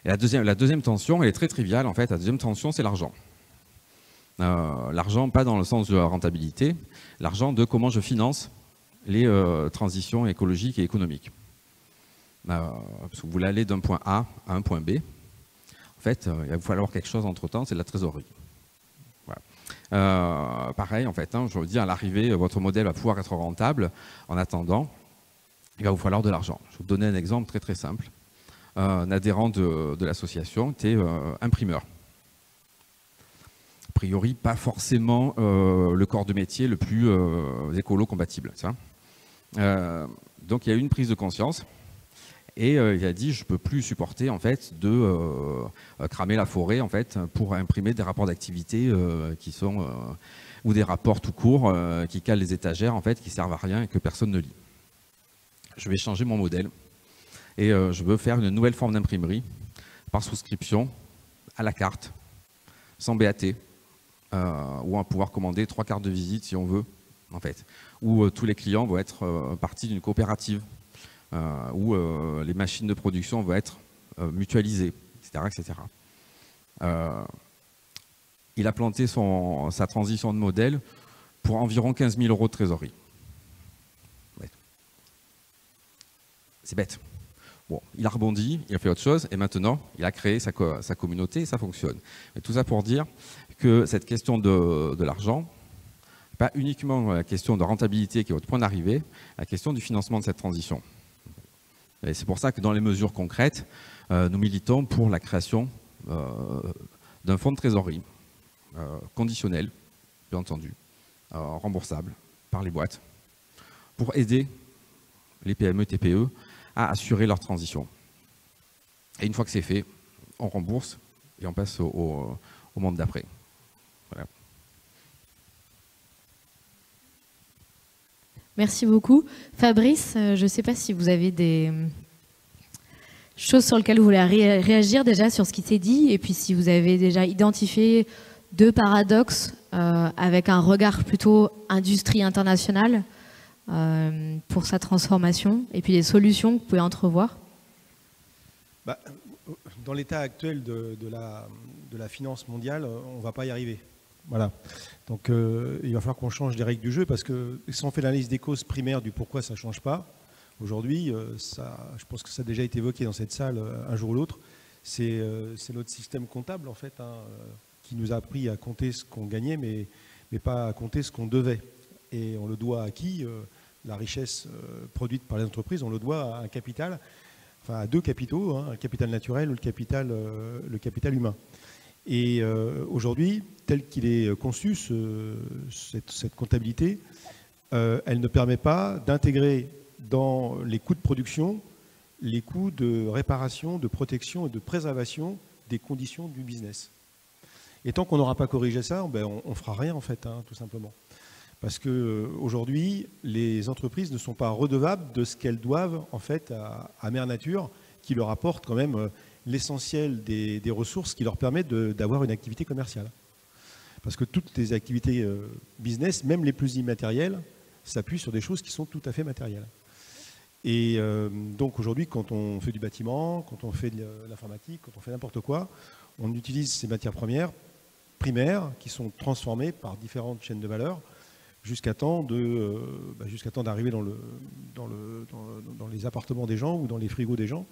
Et la deuxième tension, elle est très triviale en fait. La deuxième tension, c'est l'argent. L'argent, pas dans le sens de la rentabilité, l'argent de comment je finance les transitions écologiques et économiques. Parce que vous voulez aller d'un point A à un point B. En fait, il va vous falloir quelque chose entre-temps, c'est de la trésorerie. Voilà. Pareil, en fait, je vous dis, à l'arrivée, votre modèle va pouvoir être rentable. En attendant, il va vous falloir de l'argent. Je vais vous donner un exemple très très simple. Un adhérent de l'association était imprimeur. A priori, pas forcément le corps de métier le plus écolo-compatible. Donc il y a eu une prise de conscience. Et il a dit, je ne peux plus supporter en fait, de cramer la forêt en fait, pour imprimer des rapports d'activité qui sont, ou des rapports tout court qui calent les étagères, en fait, qui ne servent à rien et que personne ne lit. Je vais changer mon modèle et je veux faire une nouvelle forme d'imprimerie par souscription à la carte, sans BAT, ou à pouvoir commander 3 cartes de visite si on veut, en fait, où tous les clients vont être partie d'une coopérative. Où les machines de production vont être mutualisées, etc. etc. Il a planté sa transition de modèle pour environ 15 000 € de trésorerie. C'est bête. Bon, il a rebondi, il a fait autre chose, et maintenant, il a créé sa communauté et ça fonctionne. Mais tout ça pour dire que cette question de l'argent, pas uniquement la question de rentabilité qui est votre point d'arrivée, la question du financement de cette transition. Et c'est pour ça que dans les mesures concrètes, nous militons pour la création d'un fonds de trésorerie conditionnel, bien entendu, remboursable par les boîtes, pour aider les PME, TPE à assurer leur transition. Et une fois que c'est fait, on rembourse et on passe au monde d'après. Voilà. Merci beaucoup. Fabrice, je ne sais pas si vous avez des choses sur lesquelles vous voulez réagir déjà sur ce qui s'est dit, et puis si vous avez déjà identifié 2 paradoxes avec un regard plutôt industrie internationale pour sa transformation, et puis des solutions que vous pouvez entrevoir. Dans l'état actuel de la finance mondiale, on ne va pas y arriver. Voilà. Donc il va falloir qu'on change les règles du jeu, parce que si on fait l'analyse des causes primaires du pourquoi ça ne change pas, aujourd'hui, je pense que ça a déjà été évoqué dans cette salle un jour ou l'autre, c'est notre système comptable en fait, qui nous a appris à compter ce qu'on gagnait, mais pas à compter ce qu'on devait. Et on le doit à qui? La richesse produite par les entreprises, on le doit à un capital, enfin à 2 capitaux, un capital naturel ou le capital humain. Et aujourd'hui, tel qu'il est conçu, cette comptabilité, elle ne permet pas d'intégrer dans les coûts de production les coûts de réparation, de protection et de préservation des conditions du business. Et tant qu'on n'aura pas corrigé ça, on ne fera rien en fait, tout simplement. Parce qu'aujourd'hui, les entreprises ne sont pas redevables de ce qu'elles doivent en fait à Mère Nature, qui leur apporte quand même l'essentiel des ressources qui leur permettent d'avoir une activité commerciale. Parce que toutes les activités business, même les plus immatérielles, s'appuient sur des choses qui sont tout à fait matérielles. Et donc aujourd'hui, quand on fait du bâtiment, quand on fait de l'informatique, quand on fait n'importe quoi, on utilise ces matières premières primaires qui sont transformées par différentes chaînes de valeur jusqu'à temps d'arriver dans les appartements des gens ou dans les frigos des gens.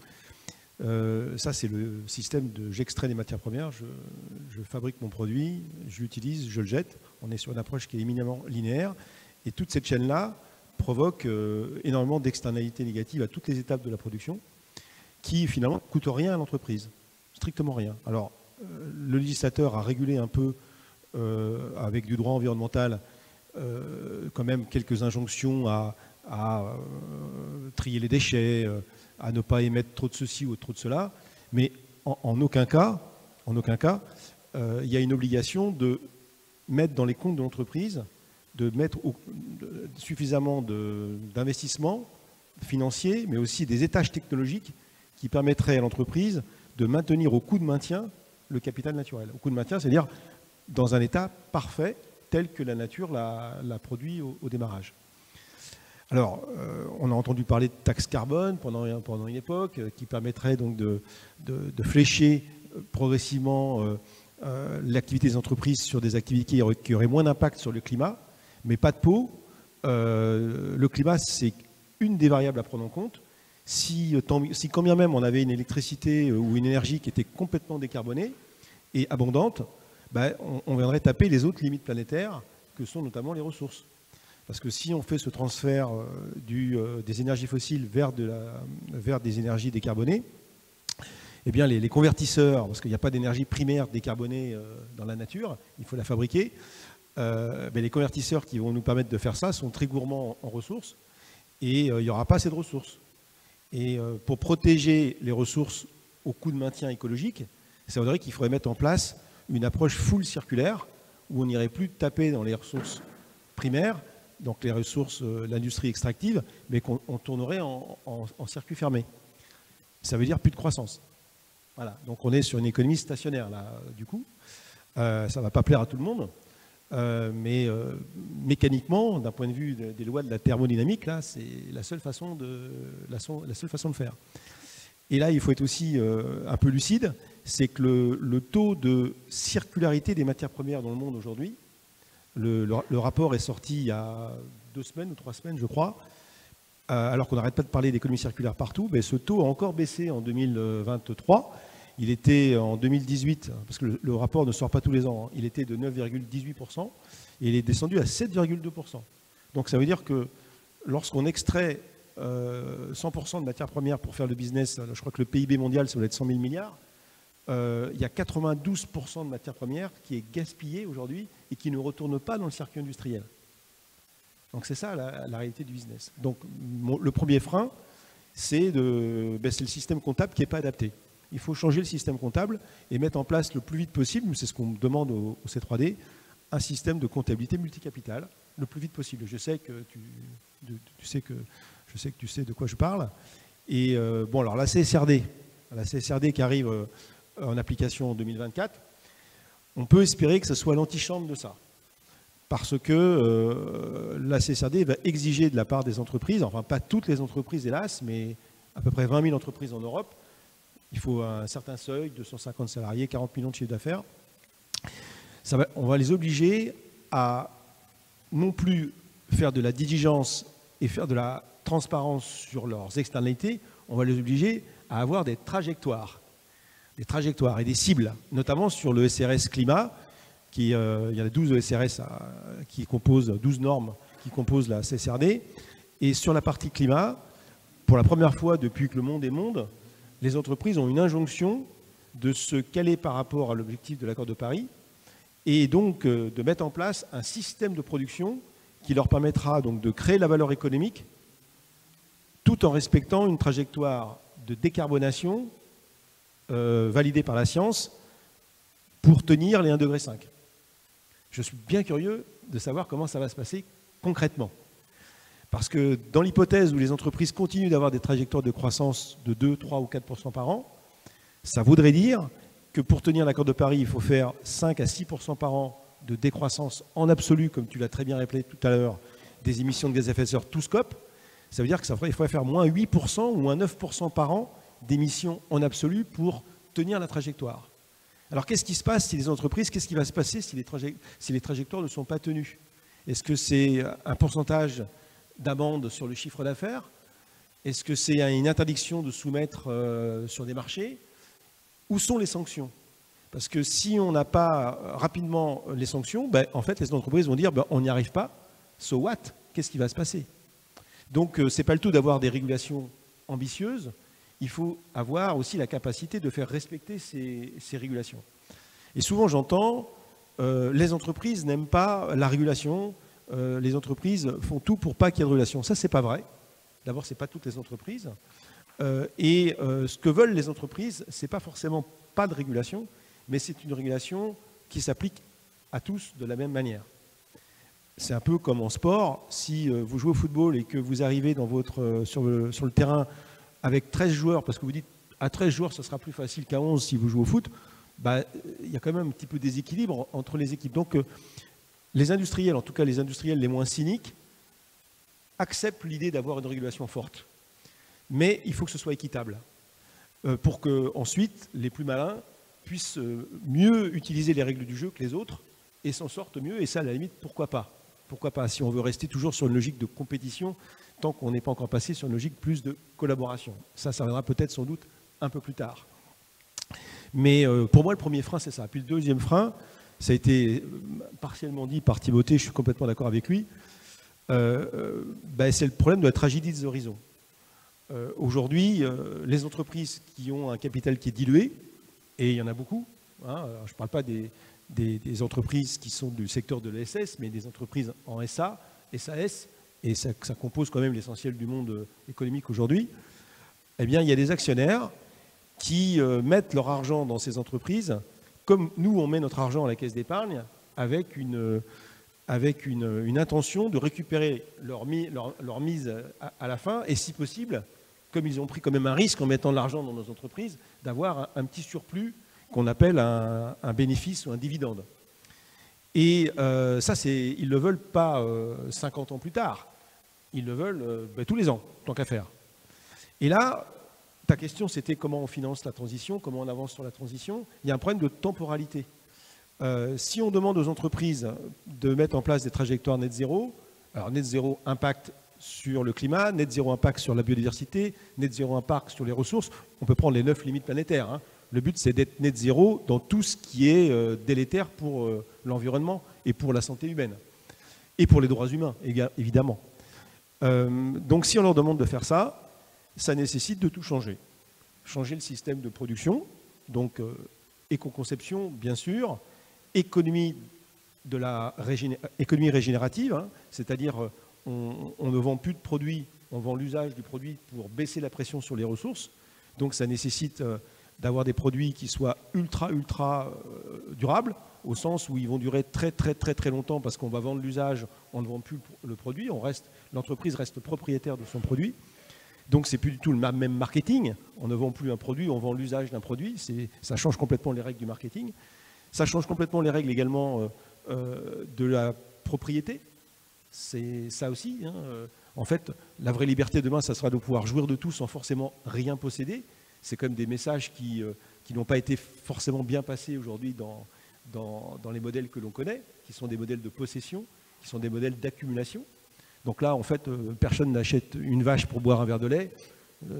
Ça, c'est le système de j'extrais des matières premières, je fabrique mon produit, je l'utilise, je le jette. On est sur une approche qui est éminemment linéaire. Et toute cette chaîne-là provoque énormément d'externalités négatives à toutes les étapes de la production, qui finalement ne coûtent rien à l'entreprise, strictement rien. Alors, le législateur a régulé un peu, avec du droit environnemental, quand même quelques injonctions à trier les déchets, à ne pas émettre trop de ceci ou trop de cela, mais en aucun cas, il y a une obligation de mettre dans les comptes de l'entreprise, de mettre suffisamment d'investissements financiers, mais aussi des étages technologiques qui permettraient à l'entreprise de maintenir au coût de maintien le capital naturel. Au coût de maintien, c'est-à-dire dans un état parfait, tel que la nature l'a produit au démarrage. Alors, on a entendu parler de taxe carbone pendant une époque, qui permettrait donc de flécher progressivement l'activité des entreprises sur des activités qui auraient moins d'impact sur le climat, mais pas de peau. Le climat, c'est une des variables à prendre en compte. Si quand bien même on avait une électricité ou une énergie qui était complètement décarbonée et abondante, ben, on viendrait taper les autres limites planétaires, que sont notamment les ressources. Parce que si on fait ce transfert des énergies fossiles vers des énergies décarbonées, eh bien les convertisseurs, parce qu'il n'y a pas d'énergie primaire décarbonée dans la nature, il faut la fabriquer, les convertisseurs qui vont nous permettre de faire ça sont très gourmands en ressources, et il n'y aura pas assez de ressources. Et pour protéger les ressources au coût de maintien écologique, ça voudrait qu'il faudrait mettre en place une approche full circulaire, où on n'irait plus taper dans les ressources primaires, donc les ressources, l'industrie extractive, mais qu'on tournerait en circuit fermé. Ça veut dire plus de croissance. Voilà, donc on est sur une économie stationnaire, là, du coup. Ça ne va pas plaire à tout le monde, mais mécaniquement, d'un point de vue des lois de la thermodynamique, là, c'est la seule façon de faire. Et là, il faut être aussi un peu lucide, c'est que le taux de circularité des matières premières dans le monde aujourd'hui, le rapport est sorti il y a 2 semaines ou 3 semaines, je crois, alors qu'on n'arrête pas de parler d'économie circulaire partout, mais ce taux a encore baissé en 2023. Il était en 2018, parce que le rapport ne sort pas tous les ans, hein, il était de 9,18% et il est descendu à 7,2%. Donc ça veut dire que lorsqu'on extrait 100% de matières premières pour faire le business, je crois que le PIB mondial, ça doit être 100 000 milliards, il y a 92% de matières premières qui est gaspillée aujourd'hui et qui ne retourne pas dans le circuit industriel. Donc c'est ça la réalité du business. Donc le premier frein, c'est le système comptable qui n'est pas adapté. Il faut changer le système comptable et mettre en place le plus vite possible, c'est ce qu'on demande au C3D, un système de comptabilité multicapital, le plus vite possible. Je sais que tu sais de quoi je parle. Et bon, alors la CSRD qui arrive en application en 2024, on peut espérer que ce soit l'antichambre de ça. Parce que la CSRD va exiger de la part des entreprises, enfin pas toutes les entreprises hélas, mais à peu près 20 000 entreprises en Europe, il faut un certain seuil, 250 salariés, 40 millions de chiffre d'affaires. On va les obliger à non plus faire de la diligence et faire de la transparence sur leurs externalités, on va les obliger à avoir des trajectoires et des cibles, notamment sur le SRS climat, il y a 12 SRS qui composent, 12 normes qui composent la CSRD. Et sur la partie climat, pour la première fois depuis que le monde est monde, les entreprises ont une injonction de se caler par rapport à l'objectif de l'accord de Paris et donc de mettre en place un système de production qui leur permettra donc de créer la valeur économique tout en respectant une trajectoire de décarbonation validée par la science pour tenir les 1,5 degré. Je suis bien curieux de savoir comment ça va se passer concrètement. Parce que dans l'hypothèse où les entreprises continuent d'avoir des trajectoires de croissance de 2, 3 ou 4% par an, ça voudrait dire que pour tenir l'accord de Paris, il faut faire 5 à 6% par an de décroissance en absolu, comme tu l'as très bien rappelé tout à l'heure, des émissions de gaz à effet de serre tout scope. Ça veut dire qu'il faudrait faire moins 8% ou moins 9% par an d'émissions en absolu pour tenir la trajectoire. Alors qu'est-ce qui se passe si les entreprises, qu'est-ce qui va se passer si les trajectoires ne sont pas tenues? Est-ce que c'est un pourcentage d'amende sur le chiffre d'affaires? Est-ce que c'est une interdiction de soumettre sur des marchés? Où sont les sanctions? Parce que si on n'a pas rapidement les sanctions, en fait les entreprises vont dire on n'y arrive pas, so what? Qu'est-ce qui va se passer? Donc ce n'est pas le tout d'avoir des régulations ambitieuses, il faut avoir aussi la capacité de faire respecter ces régulations. Et souvent j'entends, les entreprises n'aiment pas la régulation, les entreprises font tout pour pas qu'il y ait de régulation. Ça, c'est pas vrai. D'abord, ce n'est pas toutes les entreprises. Ce que veulent les entreprises, ce n'est pas forcément pas de régulation, mais c'est une régulation qui s'applique à tous de la même manière. C'est un peu comme en sport, si vous jouez au football et que vous arrivez sur le terrain avec 13 joueurs, parce que vous dites à 13 joueurs, ce sera plus facile qu'à 11 si vous jouez au foot, bah, il y a quand même un petit peu de déséquilibre entre les équipes. Donc les industriels, en tout cas les industriels les moins cyniques, acceptent l'idée d'avoir une régulation forte. Mais il faut que ce soit équitable, pour que ensuite les plus malins puissent mieux utiliser les règles du jeu que les autres et s'en sortent mieux, et ça à la limite, pourquoi pas? Pourquoi pas, si on veut rester toujours sur une logique de compétition, tant qu'on n'est pas encore passé sur une logique plus de collaboration. Ça viendra peut-être sans doute un peu plus tard. Mais pour moi, le premier frein, c'est ça. Puis le deuxième frein, ça a été partiellement dit par Timothée, je suis complètement d'accord avec lui, c'est le problème de la tragédie des horizons. Aujourd'hui, les entreprises qui ont un capital qui est dilué, et il y en a beaucoup, hein, je ne parle pas des entreprises qui sont du secteur de l'ESS, mais des entreprises en SA, SAS, et ça compose quand même l'essentiel du monde économique aujourd'hui, eh bien, il y a des actionnaires qui mettent leur argent dans ces entreprises, comme nous, on met notre argent à la caisse d'épargne, avec une intention de récupérer leur mise à la fin, et si possible, comme ils ont pris quand même un risque en mettant de l'argent dans nos entreprises, d'avoir un petit surplus qu'on appelle un bénéfice ou un dividende. Et ça, ils ne le veulent pas 50 ans plus tard. Ils le veulent tous les ans, tant qu'à faire. Et là, ta question, c'était comment on finance la transition, comment on avance sur la transition. Il y a un problème de temporalité. Si on demande aux entreprises de mettre en place des trajectoires net zéro, alors net zéro impact sur le climat, net zéro impact sur la biodiversité, net zéro impact sur les ressources, on peut prendre les 9 limites planétaires, hein. Le but, c'est d'être net zéro dans tout ce qui est délétère pour l'environnement et pour la santé humaine. Et pour les droits humains, évidemment. Donc si on leur demande de faire ça, ça nécessite de tout changer. Changer le système de production, donc éco-conception, bien sûr, économie régénérative, hein, c'est-à-dire on ne vend plus de produits, on vend l'usage du produit pour baisser la pression sur les ressources. Donc ça nécessite d'avoir des produits qui soient ultra durables, au sens où ils vont durer très longtemps parce qu'on va vendre l'usage, on ne vend plus le produit, l'entreprise reste propriétaire de son produit. Donc c'est plus du tout le même marketing, on ne vend plus un produit, on vend l'usage d'un produit, ça change complètement les règles du marketing. Ça change complètement les règles également de la propriété, c'est ça aussi, hein. En fait, la vraie liberté demain, ça sera de pouvoir jouir de tout sans forcément rien posséder. C'est quand même des messages qui n'ont pas été forcément bien passés aujourd'hui dans les modèles que l'on connaît, qui sont des modèles de possession, qui sont des modèles d'accumulation. Donc là, en fait, personne n'achète une vache pour boire un verre de lait.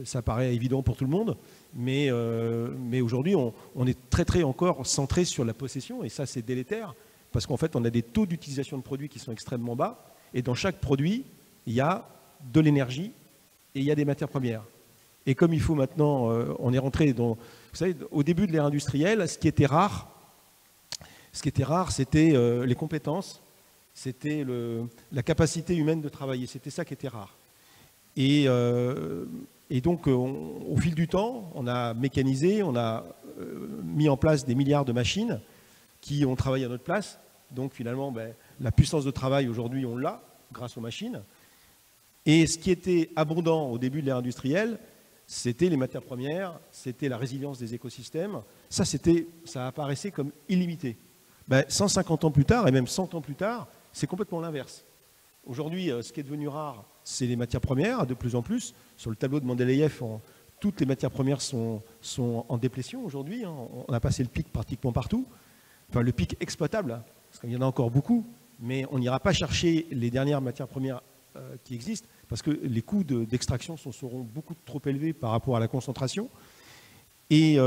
Ça paraît évident pour tout le monde. Mais aujourd'hui, on est très encore centré sur la possession. Et ça, c'est délétère. Parce qu'en fait, on a des taux d'utilisation de produits qui sont extrêmement bas. Et dans chaque produit, il y a de l'énergie et il y a des matières premières. Et comme il faut maintenant, on est rentré dans... Vous savez, au début de l'ère industrielle, ce qui était rare, c'était les compétences, c'était la capacité humaine de travailler. C'était ça qui était rare. Et donc, au fil du temps, on a mécanisé, on a mis en place des milliards de machines qui ont travaillé à notre place. Donc finalement, la puissance de travail, aujourd'hui, on l'a grâce aux machines. Et ce qui était abondant au début de l'ère industrielle, c'était les matières premières, c'était la résilience des écosystèmes. Ça apparaissait comme illimité. 150 ans plus tard, et même 100 ans plus tard, c'est complètement l'inverse. Aujourd'hui, ce qui est devenu rare, c'est les matières premières, de plus en plus. Sur le tableau de Mendeleïev, toutes les matières premières sont en déplétion aujourd'hui. Hein. On a passé le pic pratiquement partout. Enfin, le pic exploitable, hein, parce qu'il y en a encore beaucoup, mais on n'ira pas chercher les dernières matières premières qui existent, parce que les coûts d'extraction seront beaucoup trop élevés par rapport à la concentration. Et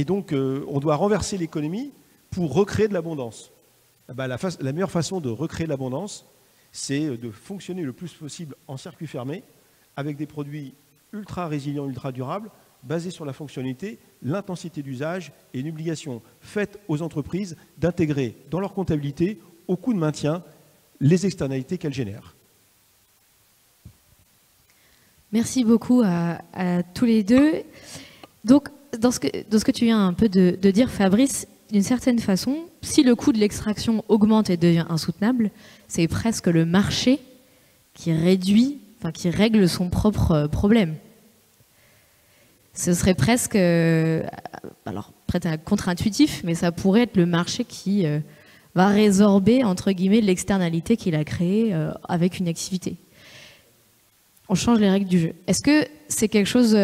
donc, on doit renverser l'économie pour recréer de l'abondance. La meilleure façon de recréer de l'abondance, c'est de fonctionner le plus possible en circuit fermé, avec des produits ultra résilients, ultra durables, basés sur la fonctionnalité, l'intensité d'usage et une obligation faite aux entreprises d'intégrer dans leur comptabilité, au coût de maintien, les externalités qu'elles génèrent. Merci beaucoup à tous les deux. Donc, dans ce que tu viens un peu de dire, Fabrice, d'une certaine façon, si le coût de l'extraction augmente et devient insoutenable, c'est presque le marché qui réduit, enfin qui règle son propre problème. Ce serait presque, alors peut-être contre-intuitif, mais ça pourrait être le marché qui va résorber, entre guillemets, l'externalité qu'il a créée avec une activité. On change les règles du jeu. Est-ce que c'est quelque chose,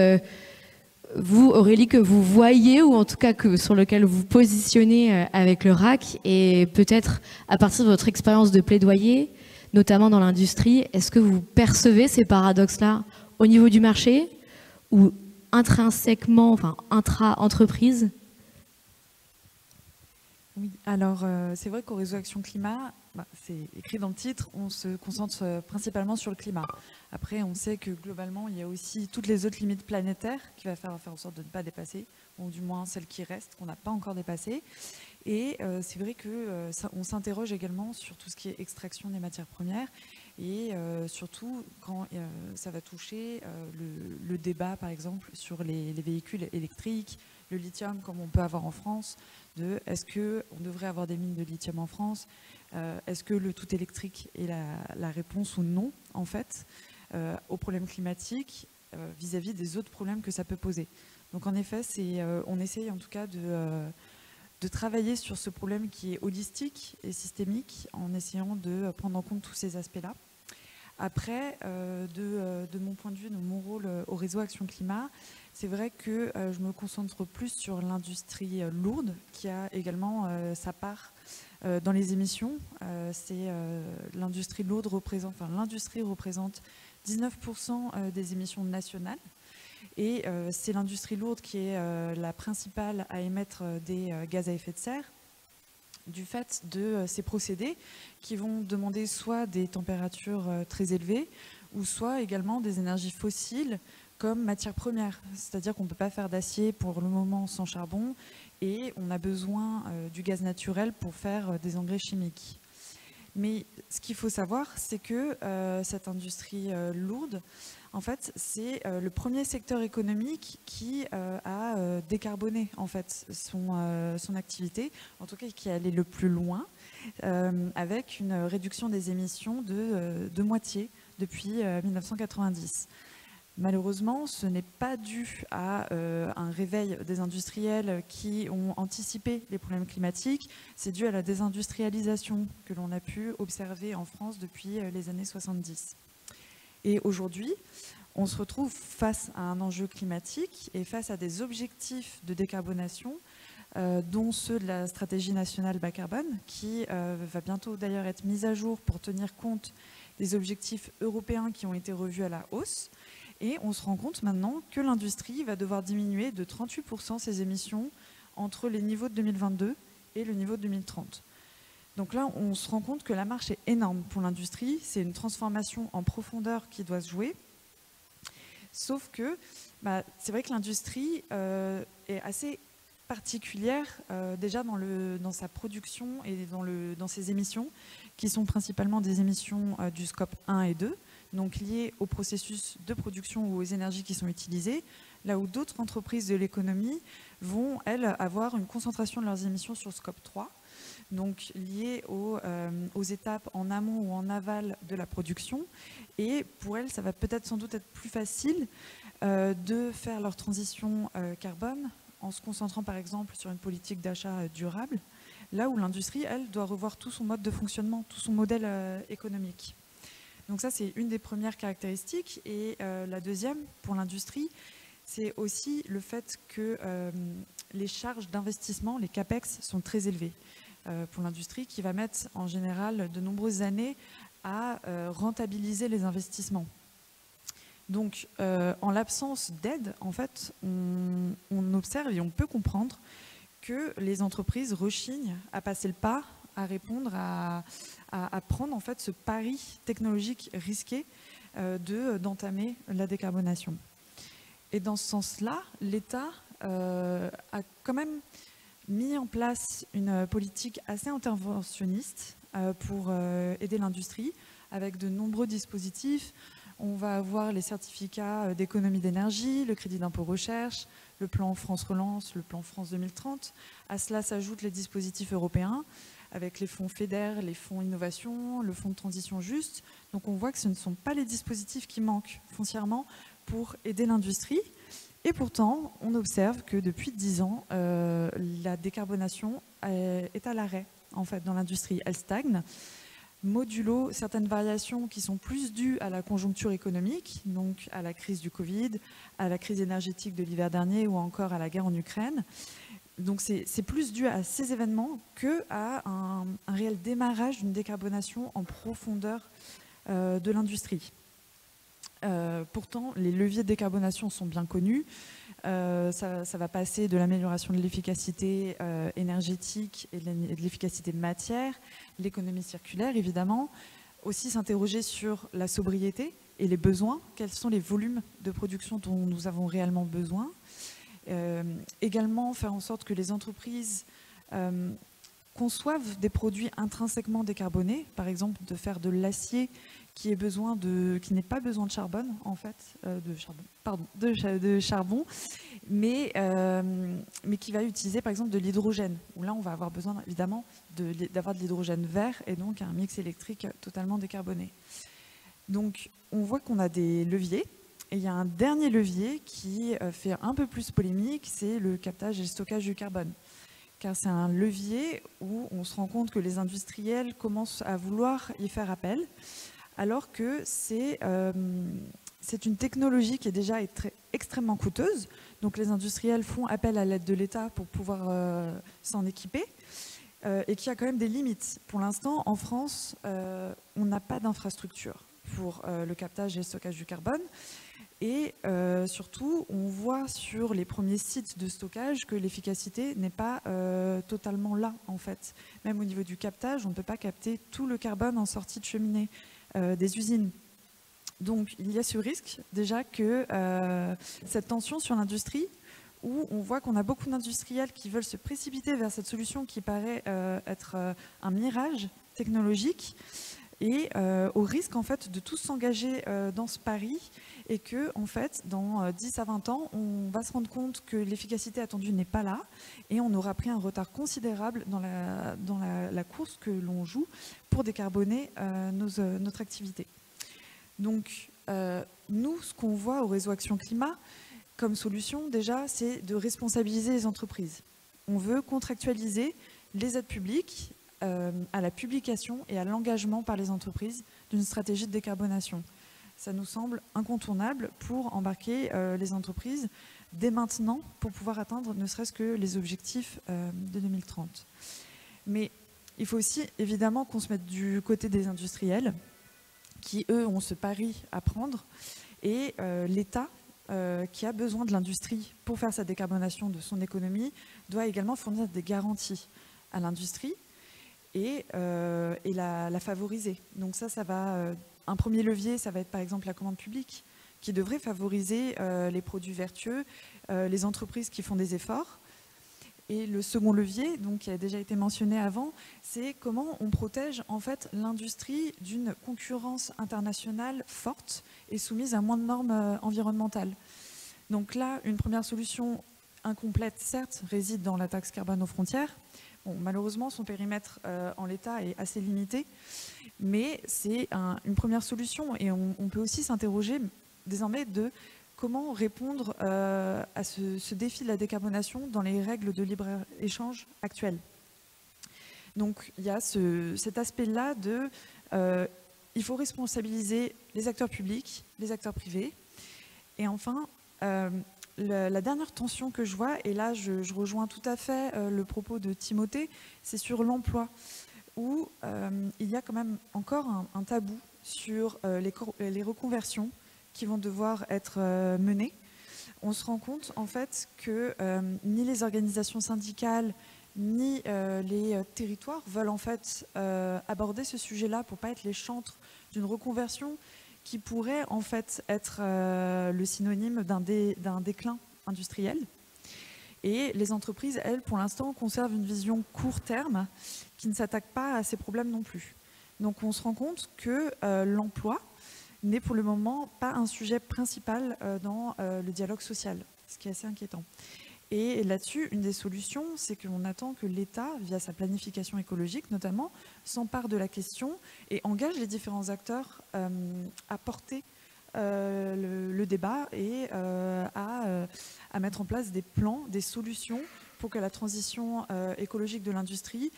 vous, Aurélie, que vous voyez, ou en tout cas sur lequel vous positionnez avec le RAC, et peut-être à partir de votre expérience de plaidoyer, notamment dans l'industrie, est-ce que vous percevez ces paradoxes-là au niveau du marché ou intrinsèquement, enfin intra-entreprise? Oui, alors c'est vrai qu'au réseau Action Climat, c'est écrit dans le titre, on se concentre principalement sur le climat. Après, on sait que globalement, il y a aussi toutes les autres limites planétaires qu'il va faire en sorte de ne pas dépasser, ou du moins celles qui restent, qu'on n'a pas encore dépassées. Et c'est vrai qu'on s'interroge également sur tout ce qui est extraction des matières premières, et surtout quand ça va toucher le débat, par exemple, sur les véhicules électriques, le lithium, comme on peut avoir en France, de est-ce qu'on devrait avoir des mines de lithium en France, est-ce que le tout électrique est la réponse ou non, en fait, aux problèmes climatiques vis-à-vis des autres problèmes que ça peut poser. Donc en effet, on essaye en tout cas de travailler sur ce problème qui est holistique et systémique, en essayant de prendre en compte tous ces aspects-là. Après, de mon point de vue, de mon rôle au réseau Action Climat, c'est vrai que je me concentre plus sur l'industrie lourde, qui a également sa part dans les émissions. L'industrie lourde représente 19% des émissions nationales. Et c'est l'industrie lourde qui est la principale à émettre des gaz à effet de serre, du fait de ces procédés qui vont demander soit des températures très élevées, ou soit également des énergies fossiles comme matière première. C'est-à-dire qu'on ne peut pas faire d'acier pour le moment sans charbon, et on a besoin du gaz naturel pour faire des engrais chimiques. Mais ce qu'il faut savoir, c'est que cette industrie lourde, en fait, c'est le premier secteur économique qui a décarboné en fait, son activité, en tout cas qui est allé le plus loin, avec une réduction des émissions de moitié depuis 1990. Malheureusement, ce n'est pas dû à un réveil des industriels qui ont anticipé les problèmes climatiques, c'est dû à la désindustrialisation que l'on a pu observer en France depuis les années 70. Et aujourd'hui, on se retrouve face à un enjeu climatique et face à des objectifs de décarbonation, dont ceux de la stratégie nationale bas carbone, qui va bientôt d'ailleurs être mise à jour pour tenir compte des objectifs européens qui ont été revus à la hausse. Et on se rend compte maintenant que l'industrie va devoir diminuer de 38% ses émissions entre les niveaux de 2022 et le niveau de 2030. Donc là, on se rend compte que la marche est énorme pour l'industrie. C'est une transformation en profondeur qui doit se jouer. Sauf que c'est vrai que l'industrie est assez particulière déjà dans sa production et dans ses émissions, qui sont principalement des émissions du scope 1 et 2, donc liées au processus de production ou aux énergies qui sont utilisées, là où d'autres entreprises de l'économie vont, elles, avoir une concentration de leurs émissions sur scope 3, donc liées aux étapes en amont ou en aval de la production. Et pour elles, ça va peut-être sans doute être plus facile de faire leur transition carbone en se concentrant par exemple sur une politique d'achat durable, là où l'industrie, elle, doit revoir tout son mode de fonctionnement, tout son modèle économique. Donc ça, c'est une des premières caractéristiques. Et la deuxième, pour l'industrie, c'est aussi le fait que les charges d'investissement, les CAPEX, sont très élevées pour l'industrie, qui va mettre en général de nombreuses années à rentabiliser les investissements. Donc, en l'absence d'aide, en fait, on observe et on peut comprendre que les entreprises rechignent à passer le pas à répondre, à prendre en fait ce pari technologique risqué d'entamer la décarbonation. Et dans ce sens-là, l'État a quand même mis en place une politique assez interventionniste pour aider l'industrie, avec de nombreux dispositifs. On va avoir les certificats d'économie d'énergie, le crédit d'impôt recherche, le plan France Relance, le plan France 2030. À cela s'ajoutent les dispositifs européens, avec les fonds FEDER, les fonds innovation, le fonds de transition juste. Donc on voit que ce ne sont pas les dispositifs qui manquent foncièrement pour aider l'industrie. Et pourtant, on observe que depuis 10 ans, la décarbonation est à l'arrêt en fait, dans l'industrie. Elle stagne, modulo certaines variations qui sont plus dues à la conjoncture économique, donc à la crise du Covid, à la crise énergétique de l'hiver dernier ou encore à la guerre en Ukraine. Donc c'est plus dû à ces événements qu'à un réel démarrage d'une décarbonation en profondeur de l'industrie. Pourtant, les leviers de décarbonation sont bien connus. Ça va passer de l'amélioration de l'efficacité énergétique et de l'efficacité matière, l'économie circulaire évidemment, aussi s'interroger sur la sobriété et les besoins, quels sont les volumes de production dont nous avons réellement besoin. Également faire en sorte que les entreprises conçoivent des produits intrinsèquement décarbonés, par exemple de faire de l'acier qui n'ait pas besoin de charbon en fait, de charbon, mais qui va utiliser par exemple de l'hydrogène, où là on va avoir besoin évidemment d'avoir de l'hydrogène vert et donc un mix électrique totalement décarboné. Donc on voit qu'on a des leviers. Et il y a un dernier levier qui fait un peu plus polémique, c'est le captage et le stockage du carbone. Car c'est un levier où on se rend compte que les industriels commencent à vouloir y faire appel, alors que c'est une technologie qui est déjà extrêmement coûteuse. Donc les industriels font appel à l'aide de l'État pour pouvoir s'en équiper, et qui a quand même des limites. Pour l'instant, en France, on n'a pas d'infrastructure pour le captage et le stockage du carbone. Et surtout, on voit sur les premiers sites de stockage que l'efficacité n'est pas totalement là, en fait. Même au niveau du captage, on ne peut pas capter tout le carbone en sortie de cheminée des usines. Donc, il y a ce risque, déjà, que cette tension sur l'industrie, où on voit qu'on a beaucoup d'industriels qui veulent se précipiter vers cette solution qui paraît être un mirage technologique, et au risque en fait de tous s'engager dans ce pari, et que en fait dans 10 à 20 ans on va se rendre compte que l'efficacité attendue n'est pas là et on aura pris un retard considérable dans la course que l'on joue pour décarboner notre activité. Donc nous, ce qu'on voit au réseau Action Climat comme solution déjà, c'est de responsabiliser les entreprises. On veut contractualiser les aides publiques à la publication et à l'engagement par les entreprises d'une stratégie de décarbonation. Ça nous semble incontournable pour embarquer les entreprises dès maintenant pour pouvoir atteindre ne serait-ce que les objectifs de 2030. Mais il faut aussi évidemment qu'on se mette du côté des industriels qui, eux, ont ce pari à prendre, et l'État, qui a besoin de l'industrie pour faire sa décarbonation de son économie, doit également fournir des garanties à l'industrie et la favoriser. Donc ça va... un premier levier, ça va être par exemple la commande publique, qui devrait favoriser les produits vertueux, les entreprises qui font des efforts. Et le second levier, donc, qui a déjà été mentionné avant, c'est comment on protège en fait l'industrie d'une concurrence internationale forte et soumise à moins de normes environnementales. Donc là, une première solution incomplète, certes, réside dans la taxe carbone aux frontières. Bon, malheureusement, son périmètre en l'état est assez limité, mais c'est une première solution. Et on peut aussi s'interroger désormais de comment répondre à ce défi de la décarbonation dans les règles de libre-échange actuelles. Donc il y a cet aspect-là de il faut responsabiliser les acteurs publics, les acteurs privés. Et enfin, la dernière tension que je vois, et là je rejoins tout à fait le propos de Timothée, c'est sur l'emploi, où il y a quand même encore un tabou sur les reconversions qui vont devoir être menées. On se rend compte en fait que ni les organisations syndicales, ni les territoires veulent en fait aborder ce sujet-là pour pas être les chantres d'une reconversion qui pourrait en fait être le synonyme d'un déclin industriel. Et les entreprises, elles, pour l'instant, conservent une vision court terme qui ne s'attaque pas à ces problèmes non plus. Donc on se rend compte que l'emploi n'est pour le moment pas un sujet principal dans le dialogue social, ce qui est assez inquiétant. Et là-dessus, une des solutions, c'est qu'on attend que l'État, via sa planification écologique notamment, s'empare de la question et engage les différents acteurs à porter le débat et à mettre en place des plans, des solutions pour que la transition écologique de l'industrie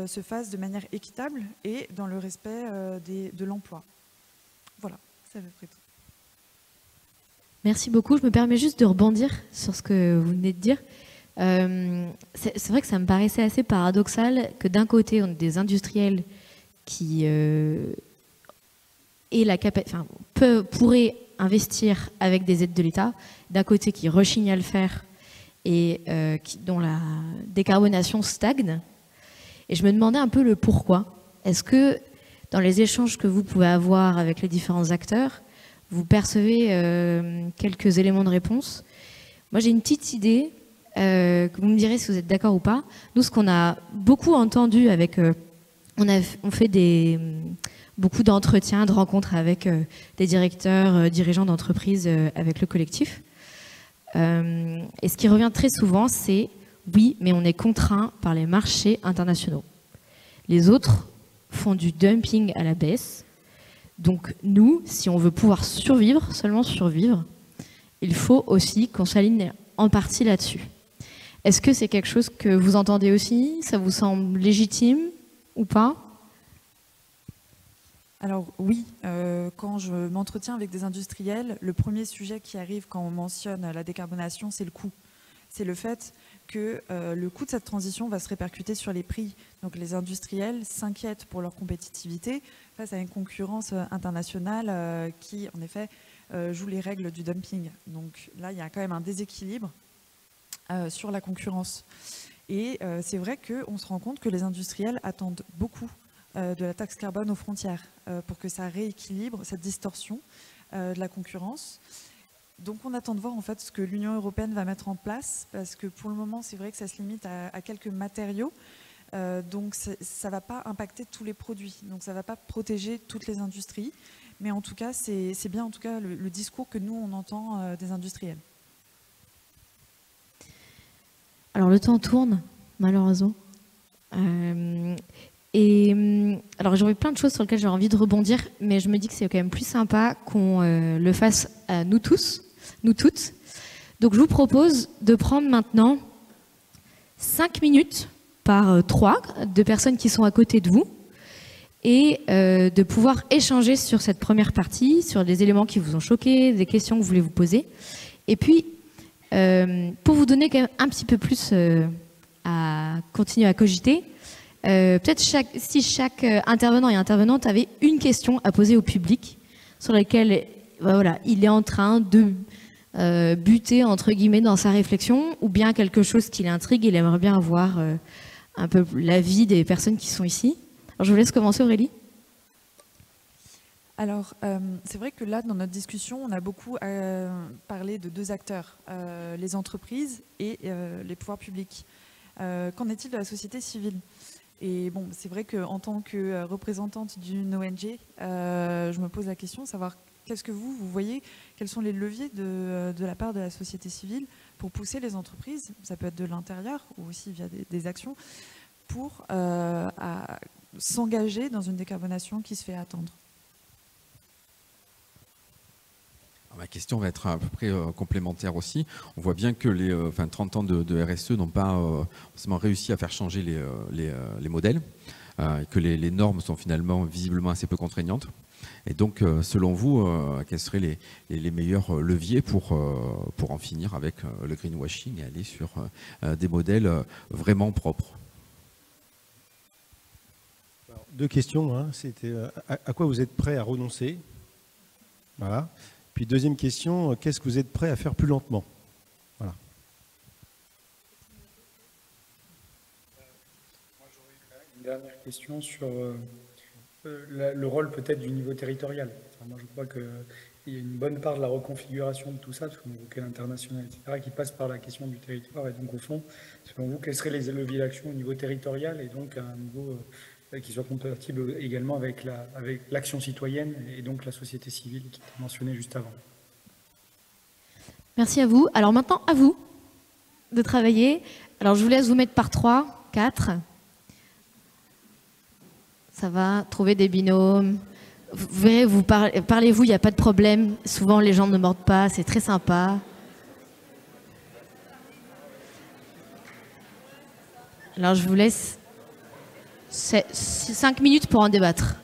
se fasse de manière équitable et dans le respect de l'emploi. Voilà, c'est à peu près tout. Merci beaucoup. Je me permets juste de rebondir sur ce que vous venez de dire. C'est vrai que ça me paraissait assez paradoxal que d'un côté, on ait des industriels qui pourraient investir avec des aides de l'État, d'un côté qui rechignent à le faire et dont la décarbonation stagne. Et je me demandais un peu le pourquoi. Est-ce que dans les échanges que vous pouvez avoir avec les différents acteurs, vous percevez quelques éléments de réponse? Moi, j'ai une petite idée, que vous me direz si vous êtes d'accord ou pas. Nous, ce qu'on a beaucoup entendu avec... on fait beaucoup d'entretiens, de rencontres avec des directeurs, dirigeants d'entreprises avec le collectif. Et ce qui revient très souvent, c'est « oui, mais on est contraint par les marchés internationaux. Les autres font du dumping à la baisse. Donc nous, si on veut pouvoir survivre, seulement survivre, il faut aussi qu'on s'aligne en partie là-dessus. » Est-ce que c'est quelque chose que vous entendez aussi? Ça vous semble légitime ou pas? Alors oui, quand je m'entretiens avec des industriels, le premier sujet qui arrive quand on mentionne la décarbonation, c'est le coût. C'est le fait que le coût de cette transition va se répercuter sur les prix. Donc les industriels s'inquiètent pour leur compétitivité face à une concurrence internationale qui, en effet, joue les règles du dumping. Donc là, il y a quand même un déséquilibre sur la concurrence. Et c'est vrai qu'on se rend compte que les industriels attendent beaucoup de la taxe carbone aux frontières pour que ça rééquilibre cette distorsion de la concurrence. Donc on attend de voir en fait ce que l'Union européenne va mettre en place, parce que pour le moment c'est vrai que ça se limite à quelques matériaux, donc ça ne va pas impacter tous les produits, donc ça ne va pas protéger toutes les industries, mais en tout cas c'est bien en tout cas le discours que nous on entend des industriels. Alors le temps tourne, malheureusement. Alors j'aurais plein de choses sur lesquelles j'aurais envie de rebondir, mais je me dis que c'est quand même plus sympa qu'on le fasse à nous tous, nous toutes. Donc je vous propose de prendre maintenant 5 minutes par 3 de personnes qui sont à côté de vous et de pouvoir échanger sur cette première partie, sur des éléments qui vous ont choqué, des questions que vous voulez vous poser. Et puis, pour vous donner quand même un petit peu plus à continuer à cogiter, peut-être si chaque intervenant et intervenante avait une question à poser au public sur laquelle voilà, il est en train de buter entre guillemets dans sa réflexion, ou bien quelque chose qui l'intrigue, il aimerait bien avoir un peu l'avis des personnes qui sont ici. Alors je vous laisse commencer, Aurélie. Alors, c'est vrai que là, dans notre discussion, on a beaucoup parlé de deux acteurs, les entreprises et les pouvoirs publics. Qu'en est-il de la société civile? Et bon, c'est vrai qu'en tant que représentante d'une ONG, je me pose la question de savoir qu'est-ce que vous voyez, quels sont les leviers de la part de la société civile pour pousser les entreprises, ça peut être de l'intérieur ou aussi via des actions, pour s'engager dans une décarbonation qui se fait attendre. Ma question va être à peu près complémentaire aussi. On voit bien que les 30 ans de RSE n'ont pas forcément réussi à faire changer les modèles, et que les normes sont finalement visiblement assez peu contraignantes. Et donc, selon vous, quels seraient les meilleurs leviers pour en finir avec le greenwashing et aller sur des modèles vraiment propres? Alors, deux questions. Hein. C'était à quoi vous êtes prêt à renoncer? Voilà. Puis deuxième question, qu'est-ce que vous êtes prêt à faire plus lentement? Voilà. dernière question sur le rôle peut-être du niveau territorial. Enfin, moi, je crois qu'il y a une bonne part de la reconfiguration de tout ça, parce qu'on évoquait l'international, etc., qui passe par la question du territoire. Et donc, au fond, selon vous, quels seraient les leviers d'action au niveau territorial et donc à un niveau qui soit compatible également avec l'action citoyenne et donc la société civile qui était mentionnée juste avant? Merci à vous. Alors maintenant, à vous de travailler. Alors je vous laisse vous mettre par 3, 4. Ça va, trouver des binômes. Vous verrez, parlez-vous, il n'y a pas de problème. Souvent, les gens ne mordent pas, c'est très sympa. Alors je vous laisse 5 minutes pour en débattre.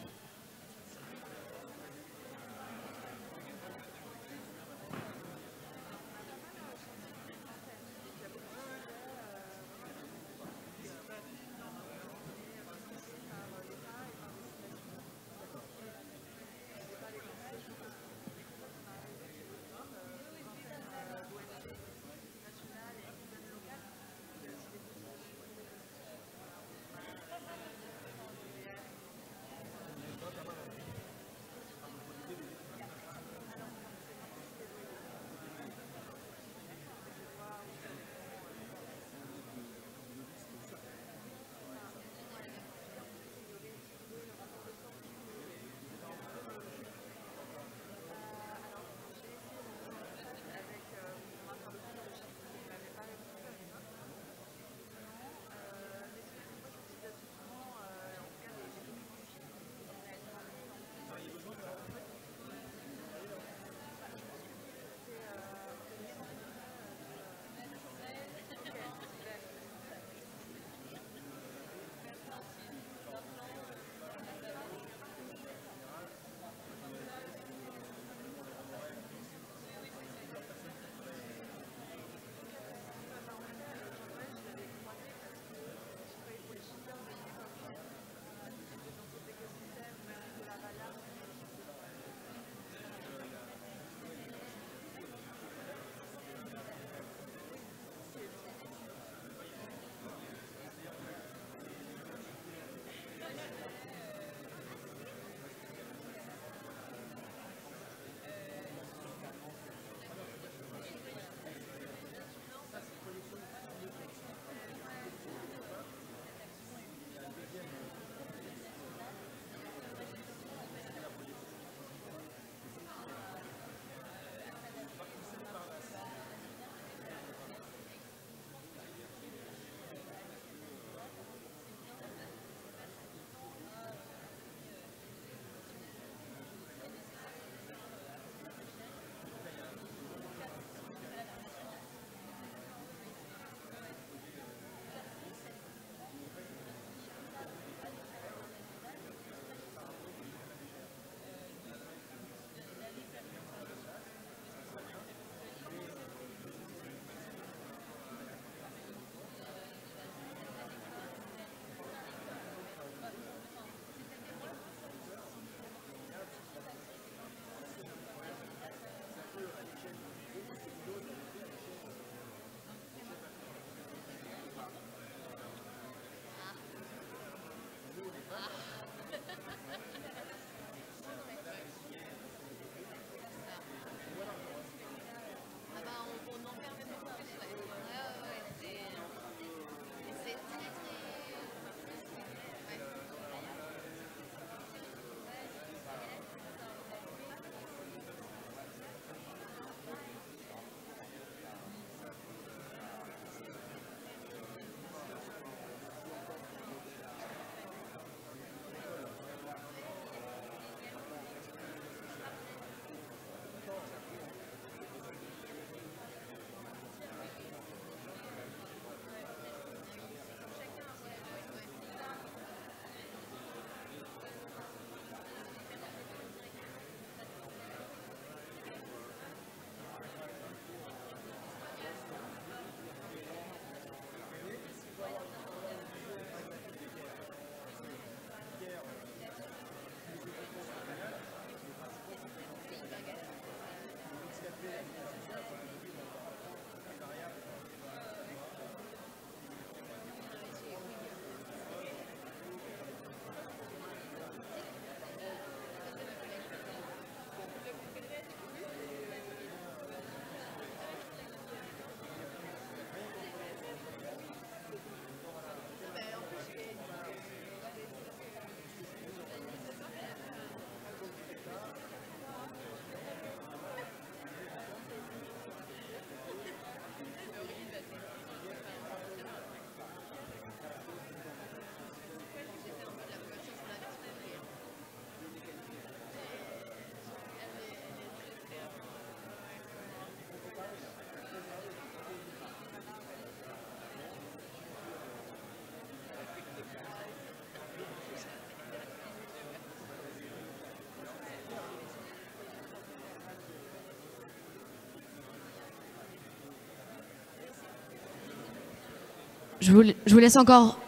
je vous laisse encore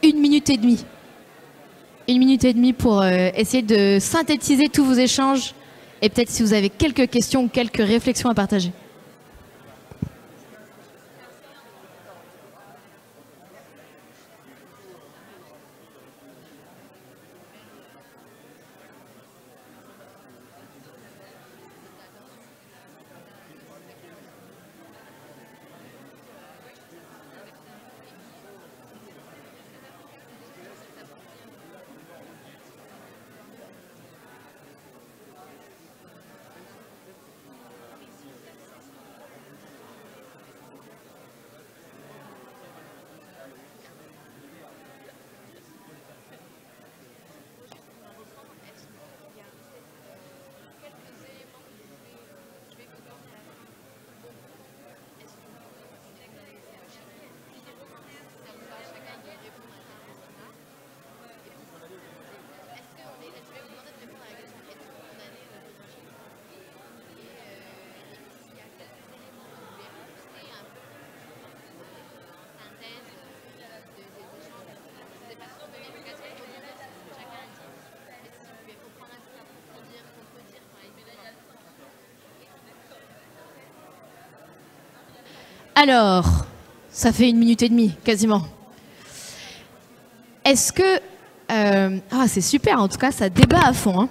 1 minute et demie. 1 minute et demie pour essayer de synthétiser tous vos échanges et peut-être si vous avez quelques questions ou quelques réflexions à partager. Alors, ça fait 1 minute et demie, quasiment. Est-ce que... ah, c'est super, en tout cas, ça débat à fond. Hein.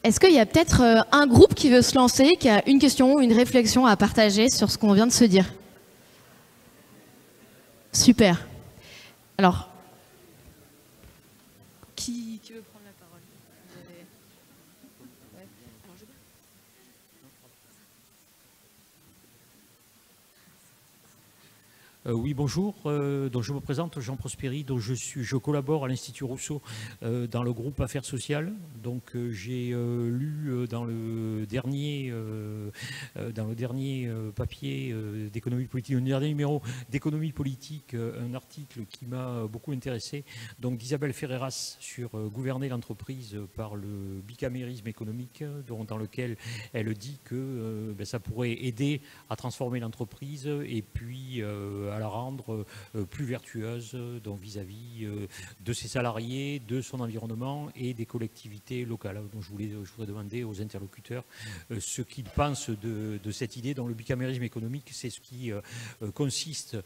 Est-ce qu'il y a peut-être un groupe qui veut se lancer, qui a une question ou une réflexion à partager sur ce qu'on vient de se dire? Super. Alors, qui veut prendre la parole? Ouais. Alors, oui, bonjour. Donc je me présente, Jean Prosperi. Donc je collabore à l'Institut Rousseau dans le groupe Affaires sociales. Donc j'ai lu dans le dernier papier d'économie politique, le dernier numéro d'économie politique, un article qui m'a beaucoup intéressé. Donc d'Isabelle Ferreras sur gouverner l'entreprise par le bicamérisme économique, dans lequel elle dit que ça pourrait aider à transformer l'entreprise et puis à la rendre plus vertueuse donc vis-à-vis de ses salariés, de son environnement et des collectivités locales. Donc je voudrais demander aux interlocuteurs ce qu'ils pensent de cette idée. Dans le bicamérisme économique, c'est ce qui consiste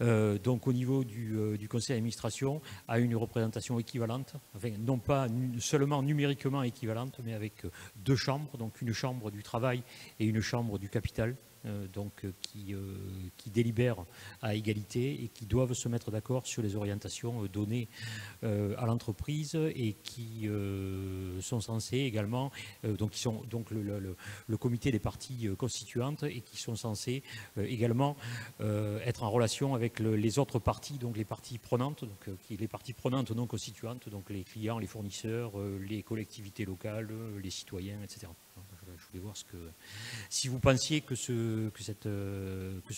donc au niveau du conseil d'administration à une représentation équivalente, enfin non pas seulement numériquement équivalente, mais avec 2 chambres, donc une chambre du travail et une chambre du capital. Qui délibèrent à égalité et qui doivent se mettre d'accord sur les orientations données à l'entreprise et qui sont censés également, qui sont donc le comité des parties constituantes et qui sont censés également être en relation avec les autres parties, donc les parties prenantes, les parties prenantes non constituantes, donc les clients, les fournisseurs, les collectivités locales, les citoyens, etc. Je voulais voir si vous pensiez que ce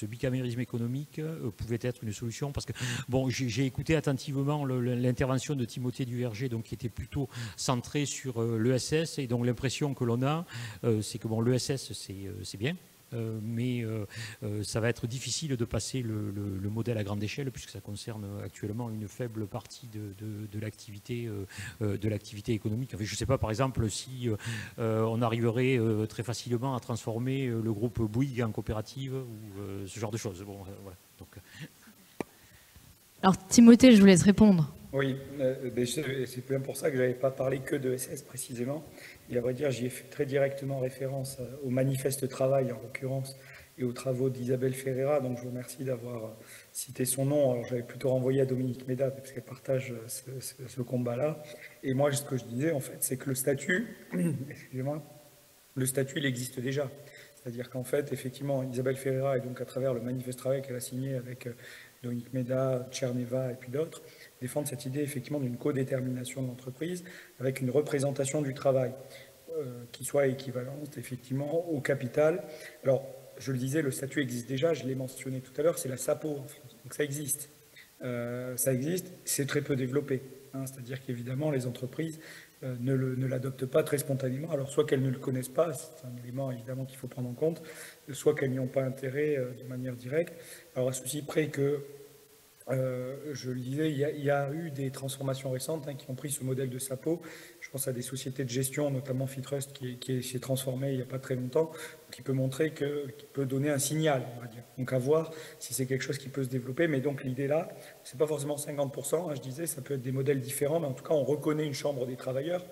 bicamérisme économique pouvait être une solution, parce que bon, j'ai écouté attentivement l'intervention de Timothée Duverger, donc qui était plutôt centré sur l'ESS, et donc l'impression que l'on a, c'est que bon, l'ESS c'est bien. Mais ça va être difficile de passer le modèle à grande échelle puisque ça concerne actuellement une faible partie de l'activité économique. Enfin, je ne sais pas par exemple si on arriverait très facilement à transformer le groupe Bouygues en coopérative ou ce genre de choses. Bon, voilà. Donc, alors Timothée, je vous laisse répondre. Oui, c'est bien pour ça que je n'avais pas parlé que de SS précisément. Et à vrai dire, j'y ai fait très directement référence au manifeste travail en l'occurrence et aux travaux d'Isabelle Ferreira. Donc je vous remercie d'avoir cité son nom. Alors j'avais plutôt renvoyé à Dominique Méda parce qu'elle partage ce combat-là. Et moi, ce que je disais en fait, c'est que le statut, excusez-moi, le statut il existe déjà. C'est-à-dire qu'en fait, effectivement, Isabelle Ferreira, et donc à travers le manifeste travail qu'elle a signé avec Dominique Méda, Tcherneva et puis d'autres, défendre cette idée effectivement d'une codétermination de l'entreprise avec une représentation du travail qui soit équivalente effectivement au capital. Alors, je le disais, le statut existe déjà, je l'ai mentionné tout à l'heure, c'est la SAPO en France, donc ça existe. Ça existe, c'est très peu développé. C'est-à-dire qu'évidemment, les entreprises ne l'adoptent pas très spontanément. Alors, soit qu'elles ne le connaissent pas, c'est un élément évidemment qu'il faut prendre en compte, soit qu'elles n'y ont pas intérêt de manière directe. Alors, à ceci près que, je le disais, il y a eu des transformations récentes qui ont pris ce modèle de SAPO. Je pense à des sociétés de gestion, notamment Fitrust, qui s'est transformé il n'y a pas très longtemps, qui peut montrer qui peut donner un signal, on va dire. Donc à voir si c'est quelque chose qui peut se développer. Mais donc l'idée là, c'est pas forcément 50%, je disais, ça peut être des modèles différents, mais en tout cas on reconnaît une chambre des travailleurs.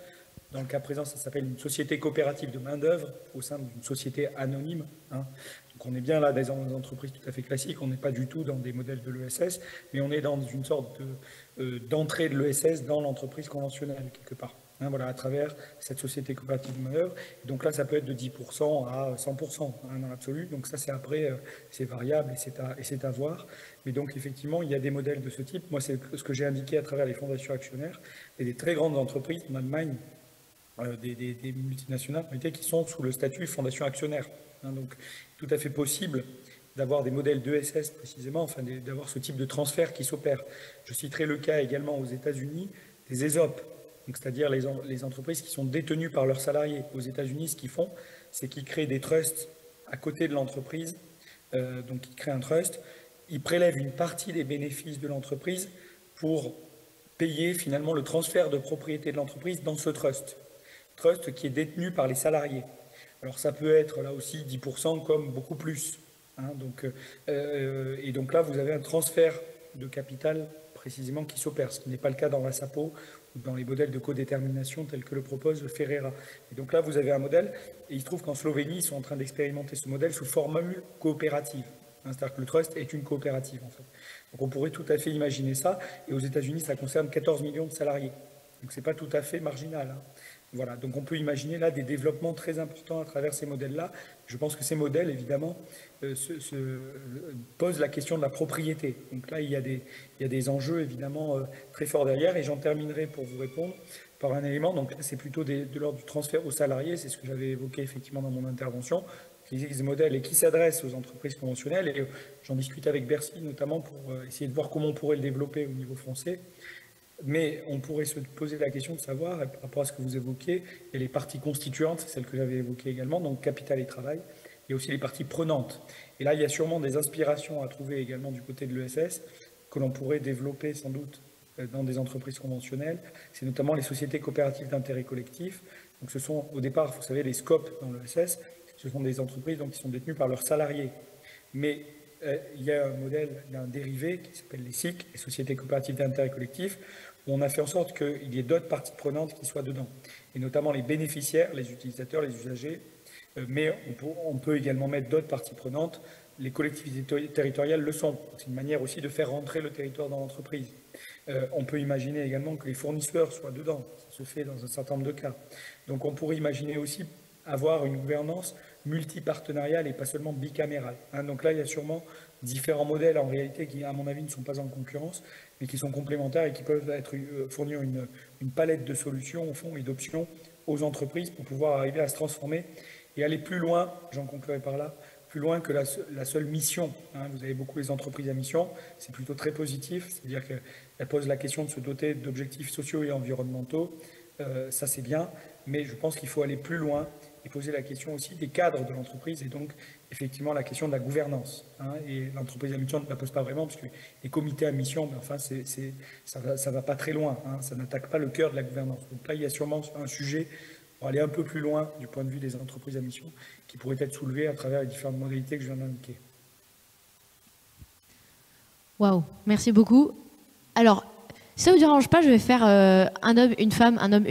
Dans le cas présent, ça s'appelle une société coopérative de main-d'œuvre au sein d'une société anonyme. Donc on est bien là dans des entreprises tout à fait classiques, on n'est pas du tout dans des modèles de l'ESS, mais on est dans une sorte d'entrée de l'ESS dans l'entreprise conventionnelle, quelque part. Voilà, à travers cette société coopérative de main-d'œuvre. Donc là, ça peut être de 10% à 100% dans l'absolu. Donc ça, c'est après, c'est variable et c'est à voir. Mais donc, effectivement, il y a des modèles de ce type. Moi, c'est ce que j'ai indiqué à travers les fondations actionnaires et des très grandes entreprises en Allemagne, des multinationales qui sont sous le statut fondation actionnaire. Donc, tout à fait possible d'avoir des modèles d'ESS précisément, enfin d'avoir ce type de transfert qui s'opère. Je citerai le cas également aux États-Unis des ESOP. C'est-à-dire les entreprises qui sont détenues par leurs salariés. Aux États-Unis, ce qu'ils font, c'est qu'ils créent des trusts à côté de l'entreprise. Donc, ils créent un trust. Ils prélèvent une partie des bénéfices de l'entreprise pour payer finalement le transfert de propriété de l'entreprise dans ce trust. Trust qui est détenu par les salariés. Alors, ça peut être là aussi 10% comme beaucoup plus. Et donc là, vous avez un transfert de capital précisément qui s'opère, ce qui n'est pas le cas dans la SAPO ou dans les modèles de codétermination tels que le propose Ferreira. Et donc là, vous avez un modèle, et il se trouve qu'en Slovénie, ils sont en train d'expérimenter ce modèle sous formule coopérative. C'est-à-dire que le trust est une coopérative, en fait. Donc on pourrait tout à fait imaginer ça, et aux États-Unis, ça concerne 14 millions de salariés. Donc c'est pas tout à fait marginal. Voilà, donc on peut imaginer là des développements très importants à travers ces modèles-là. Je pense que ces modèles, évidemment, posent la question de la propriété. Donc là, il y a des enjeux, évidemment, très forts derrière. Et j'en terminerai pour vous répondre par un élément. Donc là, c'est plutôt de l'ordre du transfert aux salariés. C'est ce que j'avais évoqué, effectivement, dans mon intervention. Qui existe des modèles et qui s'adressent aux entreprises conventionnelles. Et j'en discute avec Bercy, notamment, pour essayer de voir comment on pourrait le développer au niveau français. Mais on pourrait se poser la question de savoir, par rapport à ce que vous évoquiez, et les parties constituantes, c'est celle que j'avais évoquée également, donc capital et travail, et aussi les parties prenantes. Et là, il y a sûrement des inspirations à trouver également du côté de l'ESS, que l'on pourrait développer sans doute dans des entreprises conventionnelles. C'est notamment les sociétés coopératives d'intérêt collectif. Donc ce sont au départ, vous savez, les SCOP dans l'ESS, ce sont des entreprises donc, qui sont détenues par leurs salariés. Mais il y a un modèle, il y a un dérivé qui s'appelle les SIC, les sociétés coopératives d'intérêt collectif, où on a fait en sorte qu'il y ait d'autres parties prenantes qui soient dedans, et notamment les bénéficiaires, les utilisateurs, les usagers, mais on peut également mettre d'autres parties prenantes. Les collectivités territoriales le sont. C'est une manière aussi de faire rentrer le territoire dans l'entreprise. On peut imaginer également que les fournisseurs soient dedans. Ça se fait dans un certain nombre de cas. Donc on pourrait imaginer aussi avoir une gouvernance multipartenariale et pas seulement bicamérale. Donc là, il y a sûrement différents modèles en réalité qui, à mon avis, ne sont pas en concurrence, mais qui sont complémentaires et qui peuvent fournir une palette de solutions au fond et d'options aux entreprises pour pouvoir arriver à se transformer et aller plus loin, j'en conclurai par là, plus loin que la seule mission. Vous avez beaucoup les entreprises à mission, c'est plutôt très positif, c'est-à-dire qu'elles posent la question de se doter d'objectifs sociaux et environnementaux, ça c'est bien, mais je pense qu'il faut aller plus loin et poser la question aussi des cadres de l'entreprise et donc effectivement la question de la gouvernance. Et l'entreprise à mission ne la pose pas vraiment parce que les comités à mission, mais enfin ça va pas très loin, ça n'attaque pas le cœur de la gouvernance. Donc là il y a sûrement un sujet pour aller un peu plus loin du point de vue des entreprises à mission qui pourrait être soulevé à travers les différentes modalités que je viens d'indiquer. Waouh, merci beaucoup. Alors, si ça ne vous dérange pas, je vais faire un homme, une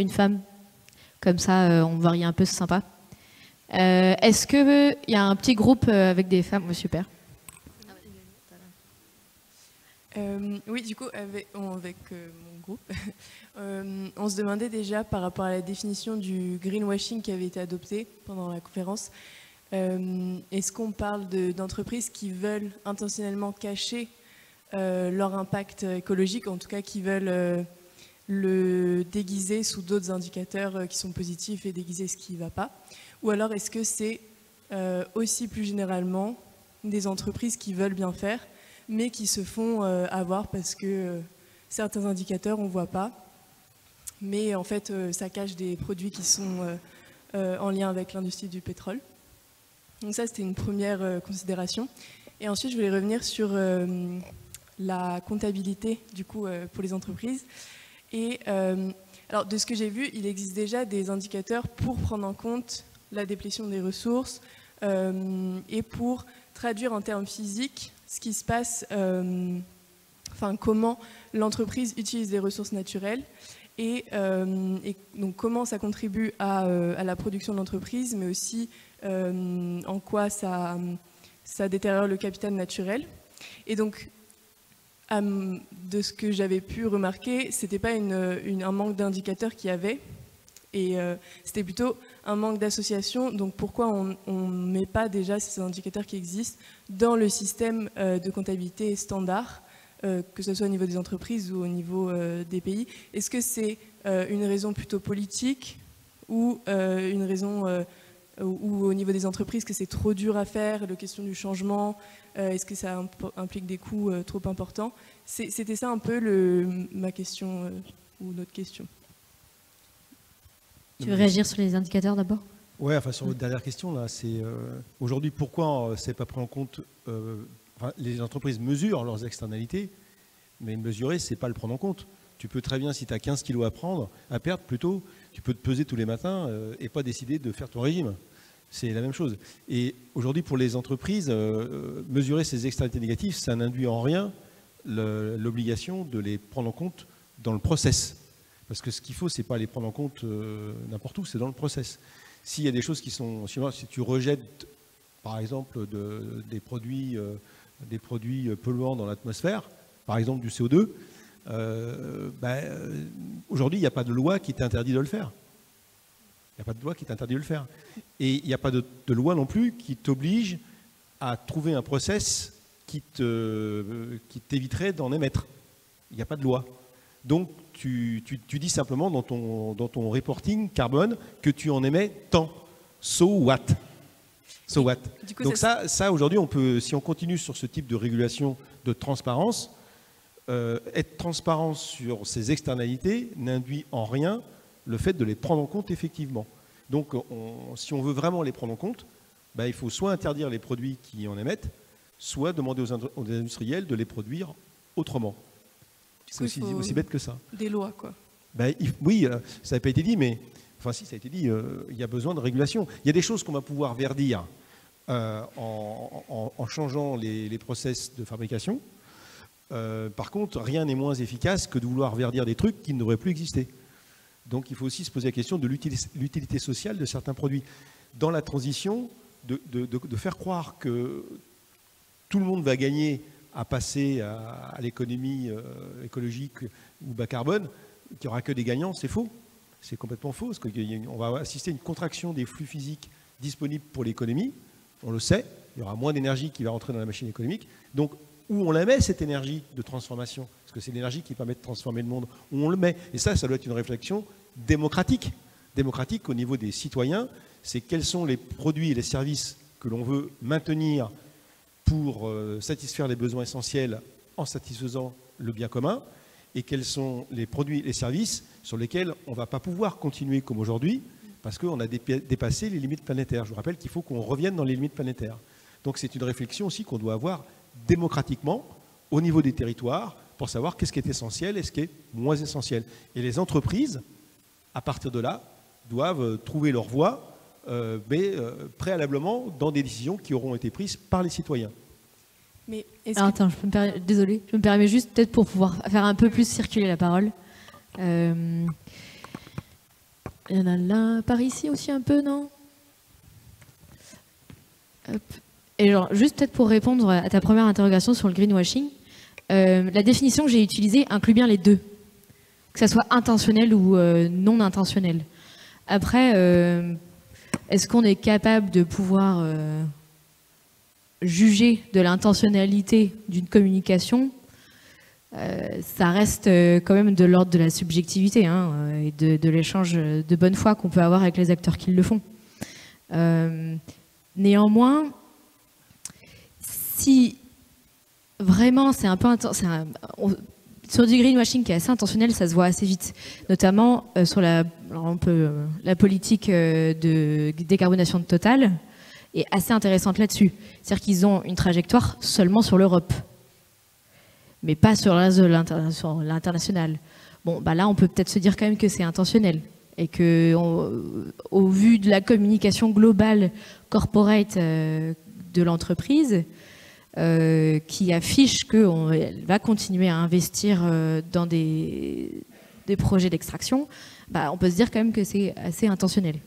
femme. Comme ça, on varie un peu, c'est sympa. Est-ce qu'il y a un petit groupe avec des femmes? Super. Oui, du coup, avec mon groupe, on se demandait déjà par rapport à la définition du greenwashing qui avait été adoptée pendant la conférence, est-ce qu'on parle d'entreprises qui veulent intentionnellement cacher leur impact écologique, en tout cas qui veulent le déguiser sous d'autres indicateurs qui sont positifs et déguiser ce qui ne va pas? Ou alors est-ce que c'est aussi plus généralement des entreprises qui veulent bien faire mais qui se font avoir parce que certains indicateurs on ne voit pas mais en fait ça cache des produits qui sont en lien avec l'industrie du pétrole. Donc ça, c'était une première considération. Et ensuite, je voulais revenir sur la comptabilité du coup pour les entreprises. Et alors, de ce que j'ai vu, il existe déjà des indicateurs pour prendre en compte la déplétion des ressources et pour traduire en termes physiques ce qui se passe, enfin comment l'entreprise utilise les ressources naturelles et donc comment ça contribue à la production de l'entreprise, mais aussi en quoi ça détériore le capital naturel. Et donc, de ce que j'avais pu remarquer, c'était pas un manque d'indicateurs qu'il y avait, et c'était plutôt un manque d'association. Donc pourquoi on ne met pas déjà ces indicateurs qui existent dans le système de comptabilité standard, que ce soit au niveau des entreprises ou au niveau des pays? Est-ce que c'est une raison plutôt politique ou une raison ou au niveau des entreprises que c'est trop dur à faire, la question du changement, est-ce que ça implique des coûts trop importants? C'était ça un peu ma question ou notre question. Tu veux réagir sur les indicateurs d'abord? Ouais, enfin sur votre dernière question là, c'est aujourd'hui pourquoi c'est pas pris en compte. Les entreprises mesurent leurs externalités, mais mesurer, c'est pas le prendre en compte. Tu peux très bien, si tu as 15 kilos à perdre plutôt, tu peux te peser tous les matins et pas décider de faire ton régime. C'est la même chose. Et aujourd'hui, pour les entreprises, mesurer ces externalités négatives, ça n'induit en rien l'obligation de les prendre en compte dans le process. Parce que ce qu'il faut, c'est pas les prendre en compte n'importe où, c'est dans le process. S'il y a des choses qui sont... Si tu rejettes, par exemple, des produits polluants dans l'atmosphère, par exemple du CO2, aujourd'hui, il n'y a pas de loi qui t'interdit de le faire. Il n'y a pas de loi qui t'interdit de le faire. Et il n'y a pas de loi non plus qui t'oblige à trouver un process qui t'éviterait d'en émettre. Il n'y a pas de loi. Donc, tu dis simplement dans ton reporting carbone que tu en émets tant. So what? So what? Donc ça aujourd'hui, si on continue sur ce type de régulation de transparence, être transparent sur ces externalités n'induit en rien le fait de les prendre en compte effectivement. Donc si on veut vraiment les prendre en compte, il faut soit interdire les produits qui en émettent, soit demander aux industriels de les produire autrement. C'est aussi bête que ça. Des lois, quoi. Oui, ça n'a pas été dit, mais... Enfin si, ça a été dit, il y a besoin de régulation. Il y a des choses qu'on va pouvoir verdir en changeant les process de fabrication. Par contre, rien n'est moins efficace que de vouloir verdir des trucs qui ne devraient plus exister. Donc il faut aussi se poser la question de l'utilité sociale de certains produits. Dans la transition, de faire croire que tout le monde va gagner à passer à l'économie écologique ou bas carbone, qu'il n'y aura que des gagnants, c'est faux. C'est complètement faux, parce qu'on va assister à une contraction des flux physiques disponibles pour l'économie. On le sait, il y aura moins d'énergie qui va rentrer dans la machine économique. Donc, où on la met, cette énergie de transformation? Parce que c'est l'énergie qui permet de transformer le monde. Où on le met? Et ça doit être une réflexion démocratique. Démocratique au niveau des citoyens. C'est quels sont les produits et les services que l'on veut maintenir pour satisfaire les besoins essentiels en satisfaisant le bien commun, et quels sont les produits et les services sur lesquels on ne va pas pouvoir continuer comme aujourd'hui parce qu'on a dépassé les limites planétaires. Je vous rappelle qu'il faut qu'on revienne dans les limites planétaires. Donc c'est une réflexion aussi qu'on doit avoir démocratiquement au niveau des territoires pour savoir qu'est-ce qui est essentiel et ce qui est moins essentiel. Et les entreprises, à partir de là, doivent trouver leur voie préalablement dans des décisions qui auront été prises par les citoyens. Mais attends, désolée, je me permets juste peut-être pour pouvoir faire un peu plus circuler la parole. Il y en a là, par ici aussi un peu, non? Hop. Et genre, juste peut-être pour répondre à ta première interrogation sur le greenwashing, la définition que j'ai utilisée inclut bien les deux, que ça soit intentionnel ou non intentionnel. Après, est-ce qu'on est capable de pouvoir juger de l'intentionnalité d'une communication? Ça reste quand même de l'ordre de la subjectivité et de l'échange de bonne foi qu'on peut avoir avec les acteurs qui le font. Néanmoins, si vraiment c'est un peu sur du greenwashing qui est assez intentionnel, ça se voit assez vite, notamment sur la politique de décarbonation de Total est assez intéressante là-dessus. C'est-à-dire qu'ils ont une trajectoire seulement sur l'Europe, mais pas sur l'international. Bon, bah là, on peut peut-être se dire quand même que c'est intentionnel et que, au vu de la communication globale corporate de l'entreprise, qui affiche qu'elle va continuer à investir dans des projets d'extraction, bah, on peut se dire quand même que c'est assez intentionnel.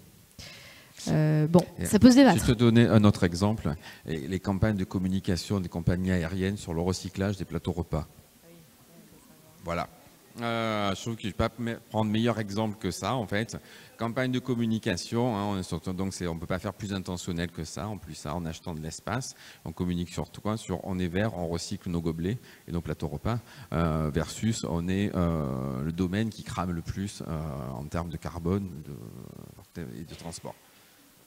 Bon, ça peut se débattre. Je vais te donner un autre exemple. Les campagnes de communication des compagnies aériennes sur le recyclage des plateaux repas. Voilà. Je trouve que je ne vais pas prendre meilleur exemple que ça, en fait. Campagne de communication, hein, donc on ne peut pas faire plus intentionnel que ça, en plus ça, en achetant de l'espace. On communique sur quoi? Sur on est vert, on recycle nos gobelets et nos plateaux repas, versus on est le domaine qui crame le plus en termes de carbone et de transport.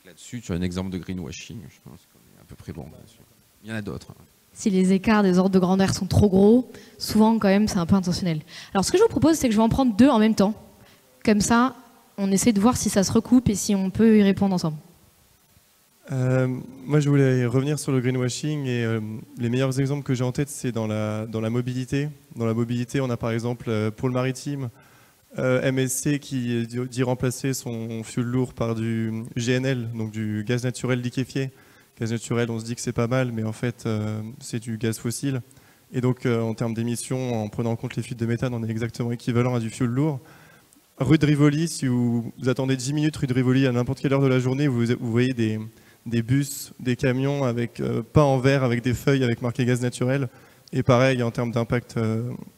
Là-dessus, tu as un exemple de greenwashing, je pense qu'on est à peu près bon là-dessus. Il y en a d'autres. Si les écarts des ordres de grandeur sont trop gros, souvent quand même c'est un peu intentionnel. Alors ce que je vous propose, c'est que je vais en prendre deux en même temps. Comme ça, on essaie de voir si ça se recoupe et si on peut y répondre ensemble. Moi, je voulais revenir sur le greenwashing et les meilleurs exemples que j'ai en tête, c'est dans la mobilité. Dans la mobilité, on a par exemple pour le maritime, MSC qui dit remplacer son fuel lourd par du GNL, donc du gaz naturel liquéfié. Gaz naturel, on se dit que c'est pas mal, mais en fait, c'est du gaz fossile. Et donc, en termes d'émissions, en prenant en compte les fuites de méthane, on est exactement équivalent à du fuel lourd. Rue de Rivoli, si vous attendez 10 minutes rue de Rivoli à n'importe quelle heure de la journée, vous voyez des bus, des camions avec peints en vert, avec des feuilles avec marqué gaz naturel. Et pareil, en termes d'impact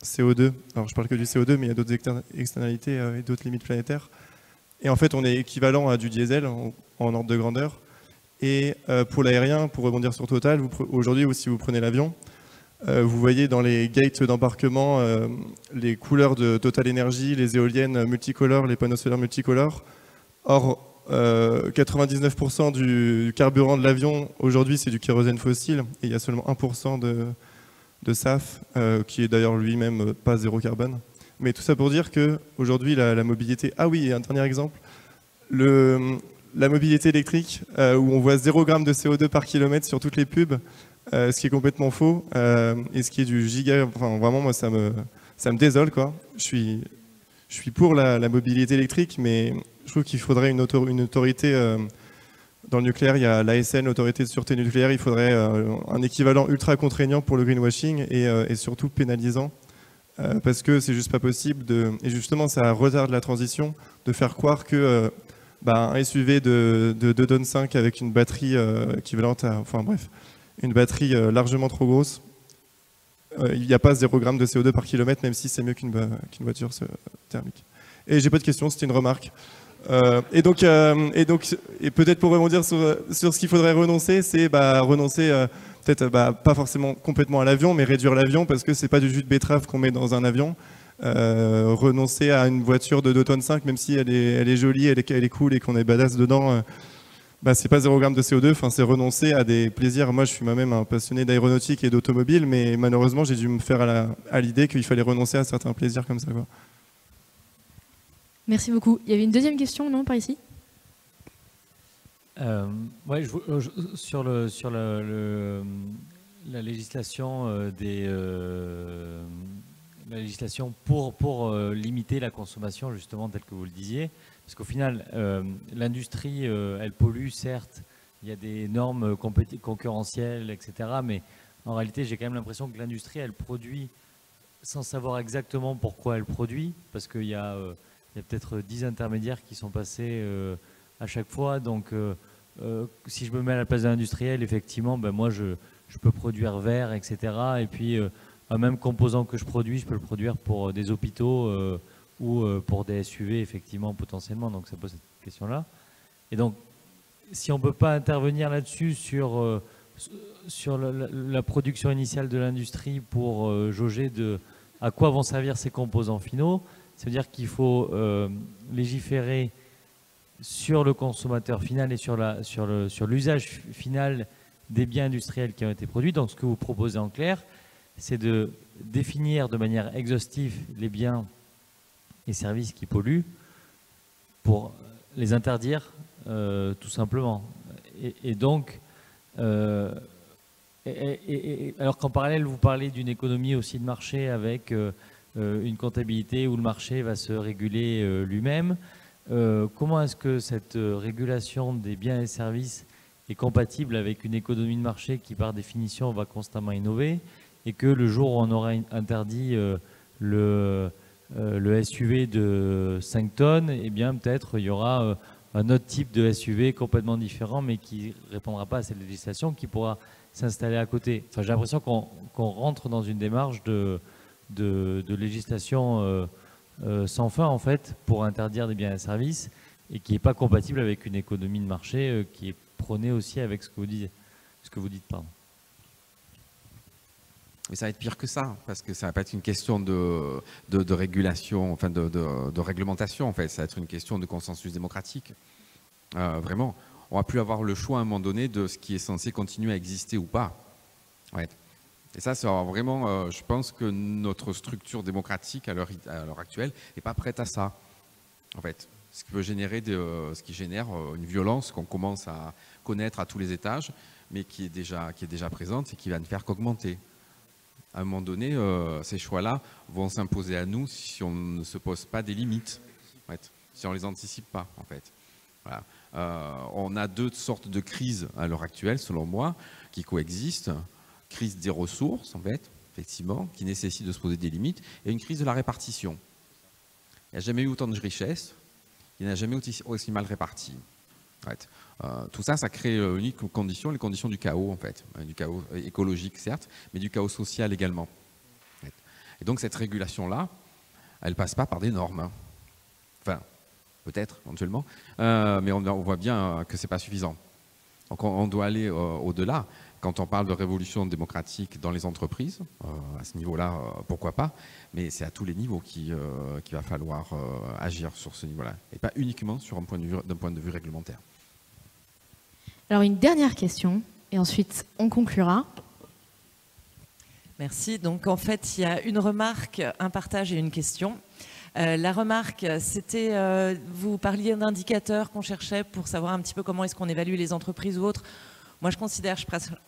CO2, alors je parle que du CO2, mais il y a d'autres externalités et d'autres limites planétaires. Et en fait, on est équivalent à du diesel en ordre de grandeur. Et pour l'aérien, pour rebondir sur Total, aujourd'hui, si vous prenez l'avion, vous voyez dans les gates d'embarquement les couleurs de Total Energy, les éoliennes multicolores, les panneaux solaires multicolores. Or, 99% du carburant de l'avion, aujourd'hui, c'est du kérosène fossile. Et il y a seulement 1% de SAF, qui est d'ailleurs lui-même pas zéro carbone. Mais tout ça pour dire qu'aujourd'hui, la mobilité... Ah oui, et un dernier exemple. La mobilité électrique, où on voit 0 g de CO2 par kilomètre sur toutes les pubs, ce qui est complètement faux, et ce qui est du giga... Enfin, vraiment, moi, ça me désole, quoi. Je suis pour la mobilité électrique, mais je trouve qu'il faudrait une autorité... dans le nucléaire, il y a l'ASN, l'autorité de sûreté nucléaire, il faudrait un équivalent ultra contraignant pour le greenwashing et surtout pénalisant, parce que c'est juste pas possible, et justement, ça retarde la transition, de faire croire que... un SUV de 2,5 tonnes avec une batterie équivalente à... Enfin bref, une batterie largement trop grosse. Il n'y a pas 0 g de CO2 par kilomètre, même si c'est mieux qu'une voiture thermique. Et j'ai pas de questions, c'était une remarque. Et peut-être pour rebondir sur ce qu'il faudrait renoncer, c'est renoncer peut-être pas forcément complètement à l'avion, mais réduire l'avion, parce que c'est pas du jus de betterave qu'on met dans un avion. Renoncer à une voiture de 2,5 tonnes, même si elle est jolie, elle est cool et qu'on est badass dedans, c'est pas 0 g de CO2, c'est renoncer à des plaisirs. Moi, je suis moi-même un passionné d'aéronautique et d'automobile, mais malheureusement, j'ai dû me faire à l'idée qu'il fallait renoncer à certains plaisirs comme ça, quoi. Merci beaucoup. Il y avait une deuxième question, non, par ici? Ouais, sur la législation la législation pour limiter la consommation, justement, telle que vous le disiez. Parce qu'au final, l'industrie, elle pollue, certes, il y a des normes concurrentielles, etc. Mais en réalité, j'ai quand même l'impression que l'industrie, elle produit sans savoir exactement pourquoi elle produit, parce qu'il y a peut-être 10 intermédiaires qui sont passés à chaque fois. Donc, si je me mets à la place de l'industriel, effectivement, moi, je peux produire vert, etc. Et puis... un même composant que je produis, je peux le produire pour des hôpitaux ou pour des SUV, effectivement, potentiellement. Donc ça pose cette question-là. Et donc, si on ne peut pas intervenir là-dessus sur la production initiale de l'industrie pour jauger à quoi vont servir ces composants finaux, ça veut dire qu'il faut légiférer sur le consommateur final et sur l'usage final des biens industriels qui ont été produits. Donc ce que vous proposez en clair, c'est de définir de manière exhaustive les biens et services qui polluent pour les interdire tout simplement. Et donc, alors qu'en parallèle, vous parlez d'une économie aussi de marché avec une comptabilité où le marché va se réguler lui-même, comment est-ce que cette régulation des biens et services est compatible avec une économie de marché qui, par définition, va constamment innover, et que le jour où on aura interdit le SUV de 5 tonnes, eh bien peut-être il y aura un autre type de SUV complètement différent, mais qui ne répondra pas à cette législation, qui pourra s'installer à côté. Enfin, j'ai l'impression qu'on rentre dans une démarche de législation sans fin, en fait, pour interdire des biens et services, et qui n'est pas compatible avec une économie de marché qui est prônée aussi avec ce que vous dites, pardon. Mais ça va être pire que ça, parce que ça va pas être une question de régulation, enfin de réglementation, en fait. Ça va être une question de consensus démocratique. Vraiment, on va plus avoir le choix à un moment donné de ce qui est censé continuer à exister ou pas. Ouais. Et ça, c'est vraiment, je pense que notre structure démocratique à l'heure actuelle n'est pas prête à ça, en fait. Ce qui peut générer ce qui génère une violence qu'on commence à connaître à tous les étages, mais qui est déjà présente et qui va ne faire qu'augmenter. À un moment donné, ces choix-là vont s'imposer à nous si on ne se pose pas des limites, en fait, si on ne les anticipe pas, en fait. Voilà. On a deux sortes de crises à l'heure actuelle, selon moi, qui coexistent. Crise des ressources, en fait, effectivement, qui nécessite de se poser des limites, et une crise de la répartition. Il n'y a jamais eu autant de richesses, il n'y a jamais aussi mal réparti. En fait. Tout ça, ça crée unique condition, les conditions du chaos, en fait, du chaos écologique, certes, mais du chaos social également. En fait. Et donc cette régulation-là, elle ne passe pas par des normes. Hein. Enfin, peut-être, éventuellement, mais on voit bien que ce n'est pas suffisant. Donc on doit aller au-delà. Quand on parle de révolution démocratique dans les entreprises, à ce niveau-là, pourquoi pas, mais c'est à tous les niveaux qu'il va falloir agir sur ce niveau-là, et pas uniquement d'un point de vue réglementaire. Alors une dernière question, et ensuite on conclura. Merci. Donc en fait, il y a une remarque, un partage et une question. La remarque, c'était, vous parliez d'indicateurs qu'on cherchait pour savoir un petit peu comment est-ce qu'on évalue les entreprises ou autres. Moi, je considère,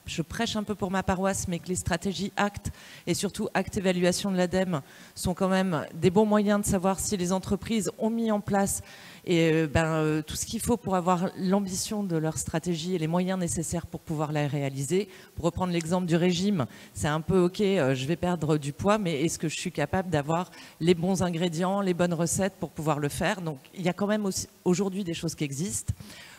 je prêche un peu pour ma paroisse, mais que les stratégies ACT et surtout ACT Évaluation de l'ADEME sont quand même des bons moyens de savoir si les entreprises ont mis en place tout ce qu'il faut pour avoir l'ambition de leur stratégie et les moyens nécessaires pour pouvoir la réaliser. Pour reprendre l'exemple du régime, c'est un peu OK, je vais perdre du poids, mais est-ce que je suis capable d'avoir les bons ingrédients, les bonnes recettes pour pouvoir le faire? Donc, il y a quand même aujourd'hui des choses qui existent.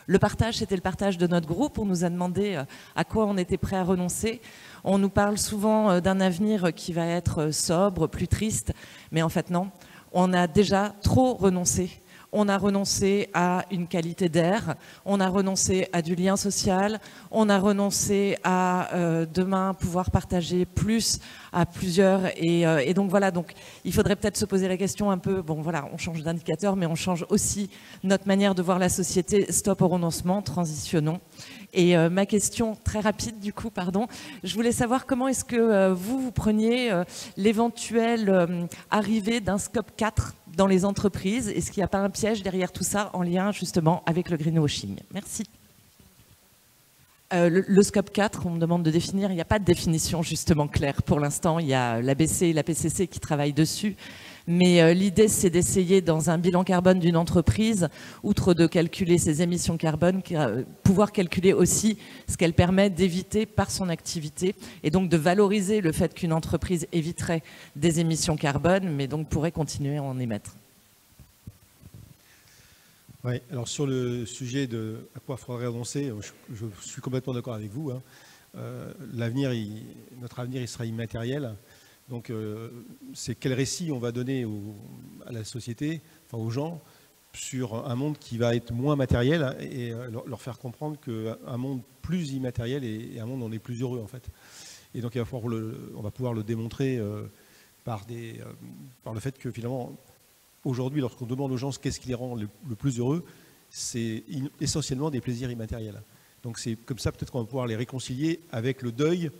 Le partage, c'était le partage de notre groupe. On nous a demandé à quoi on était prêt à renoncer. On nous parle souvent d'un avenir qui va être sobre, plus triste. Mais en fait, non. On a déjà trop renoncé. On a renoncé à une qualité d'air, on a renoncé à du lien social, on a renoncé à demain pouvoir partager plus à plusieurs. Et donc voilà, donc il faudrait peut-être se poser la question un peu, bon voilà, on change d'indicateur, mais on change aussi notre manière de voir la société. Stop au renoncement, transitionnons. Et ma question très rapide du coup, pardon, je voulais savoir comment est-ce que vous preniez l'éventuelle arrivée d'un scope 4 dans les entreprises. Est-ce qu'il n'y a pas un piège derrière tout ça en lien justement avec le greenwashing? Merci. Le scope 4, on me demande de définir, il n'y a pas de définition justement claire pour l'instant. Il y a l'ABC et la PCC qui travaillent dessus. Mais l'idée, c'est d'essayer dans un bilan carbone d'une entreprise, outre de calculer ses émissions carbone, pouvoir calculer aussi ce qu'elle permet d'éviter par son activité, et donc de valoriser le fait qu'une entreprise éviterait des émissions carbone, mais donc pourrait continuer à en émettre. Oui, alors sur le sujet de à quoi il faudrait renoncer, je suis complètement d'accord avec vous. Hein. Notre avenir, il sera immatériel. Donc, c'est quel récit on va donner à la société, enfin aux gens, sur un monde qui va être moins matériel et leur faire comprendre qu'un monde plus immatériel est un monde où on est plus heureux en fait. Et donc, on va pouvoir le démontrer par le fait que finalement, aujourd'hui, lorsqu'on demande aux gens qu'est-ce qui les rend le plus heureux, c'est essentiellement des plaisirs immatériels. Donc, c'est comme ça peut-être qu'on va pouvoir les réconcilier avec le deuil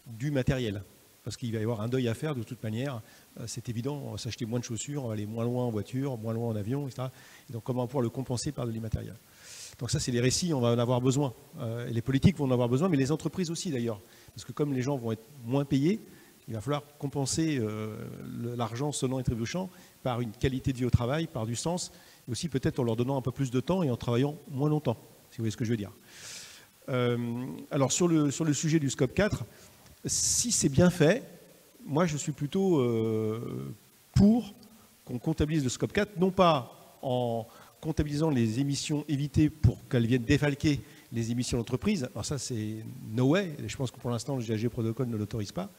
du matériel. parce qu'il va y avoir un deuil à faire de toute manière. C'est évident, on va s'acheter moins de chaussures, on va aller moins loin en voiture, moins loin en avion, etc. Et donc comment pouvoir le compenser par de l'immatériel. Donc ça, c'est les récits, on va en avoir besoin. Et les politiques vont en avoir besoin, mais les entreprises aussi d'ailleurs. Parce que comme les gens vont être moins payés, il va falloir compenser l'argent sonnant et trébuchant par une qualité de vie au travail, par du sens, et aussi peut-être en leur donnant un peu plus de temps et en travaillant moins longtemps, si vous voyez ce que je veux dire. Alors sur le sujet du scope 4, si c'est bien fait, moi je suis plutôt pour qu'on comptabilise le scope 4, non pas en comptabilisant les émissions évitées pour qu'elles viennent défalquer les émissions d'entreprise. Alors ça c'est no way, je pense que pour l'instant le GHG Protocol ne l'autorise pas.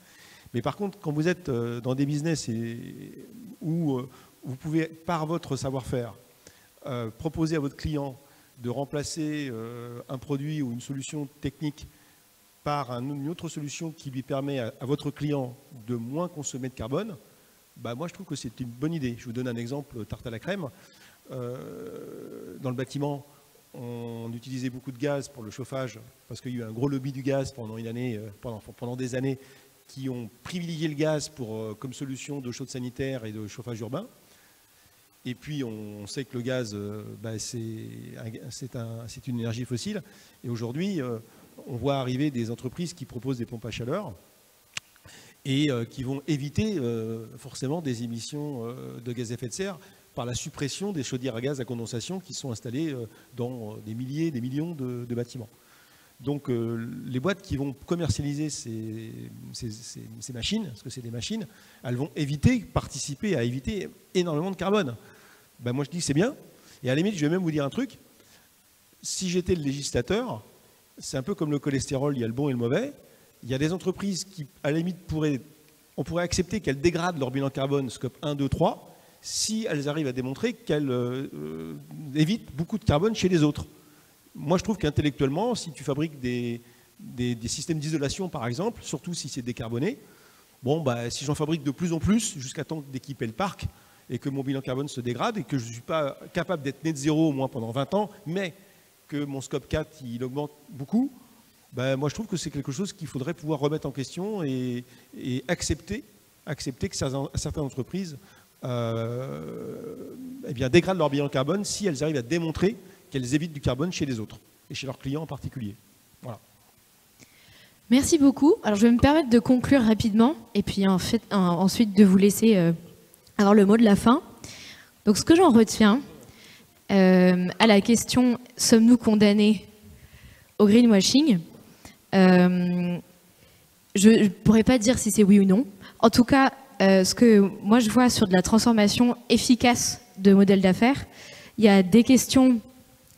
Mais par contre, quand vous êtes dans des business où vous pouvez, par votre savoir-faire, proposer à votre client de remplacer un produit ou une solution technique par une autre solution qui lui permet à votre client de moins consommer de carbone, bah moi je trouve que c'est une bonne idée. Je vous donne un exemple, tarte à la crème. Dans le bâtiment, on utilisait beaucoup de gaz pour le chauffage parce qu'il y a eu un gros lobby du gaz pendant une année, pendant des années, qui ont privilégié le gaz comme solution d'eau chaude sanitaire et de chauffage urbain. Et puis on sait que le gaz, c'est une énergie fossile. Et aujourd'hui, on voit arriver des entreprises qui proposent des pompes à chaleur et qui vont éviter forcément des émissions de gaz à effet de serre par la suppression des chaudières à gaz à condensation qui sont installées dans des milliers, des millions de bâtiments. Donc les boîtes qui vont commercialiser ces machines, parce que c'est des machines, elles vont participer à éviter énormément de carbone. Ben moi je dis que c'est bien. Et à la limite, je vais même vous dire un truc. Si j'étais le législateur, c'est un peu comme le cholestérol, il y a le bon et le mauvais. Il y a des entreprises qui, à la limite, on pourrait accepter qu'elles dégradent leur bilan carbone scope 1, 2, 3, si elles arrivent à démontrer qu'elles évitent beaucoup de carbone chez les autres. Moi, je trouve qu'intellectuellement, si tu fabriques des systèmes d'isolation, par exemple, surtout si c'est décarboné, bon, bah, si j'en fabrique de plus en plus, jusqu'à temps d'équiper le parc, et que mon bilan carbone se dégrade, et que je ne suis pas capable d'être net zéro au moins pendant 20 ans, mais que mon scope 4, il augmente beaucoup, bah, moi, je trouve que c'est quelque chose qu'il faudrait pouvoir remettre en question et accepter que certaines entreprises dégradent leur bilan carbone si elles arrivent à démontrer qu'elles évitent du carbone chez les autres, et chez leurs clients en particulier. Voilà. Merci beaucoup. Alors, je vais me permettre de conclure rapidement, et puis ensuite de vous laisser avoir le mot de la fin. Donc, ce que j'en retiens, à la question « Sommes-nous condamnés au greenwashing ?» je ne pourrais pas dire si c'est oui ou non. En tout cas, ce que moi je vois sur de la transformation efficace de modèles d'affaires, il y a des questions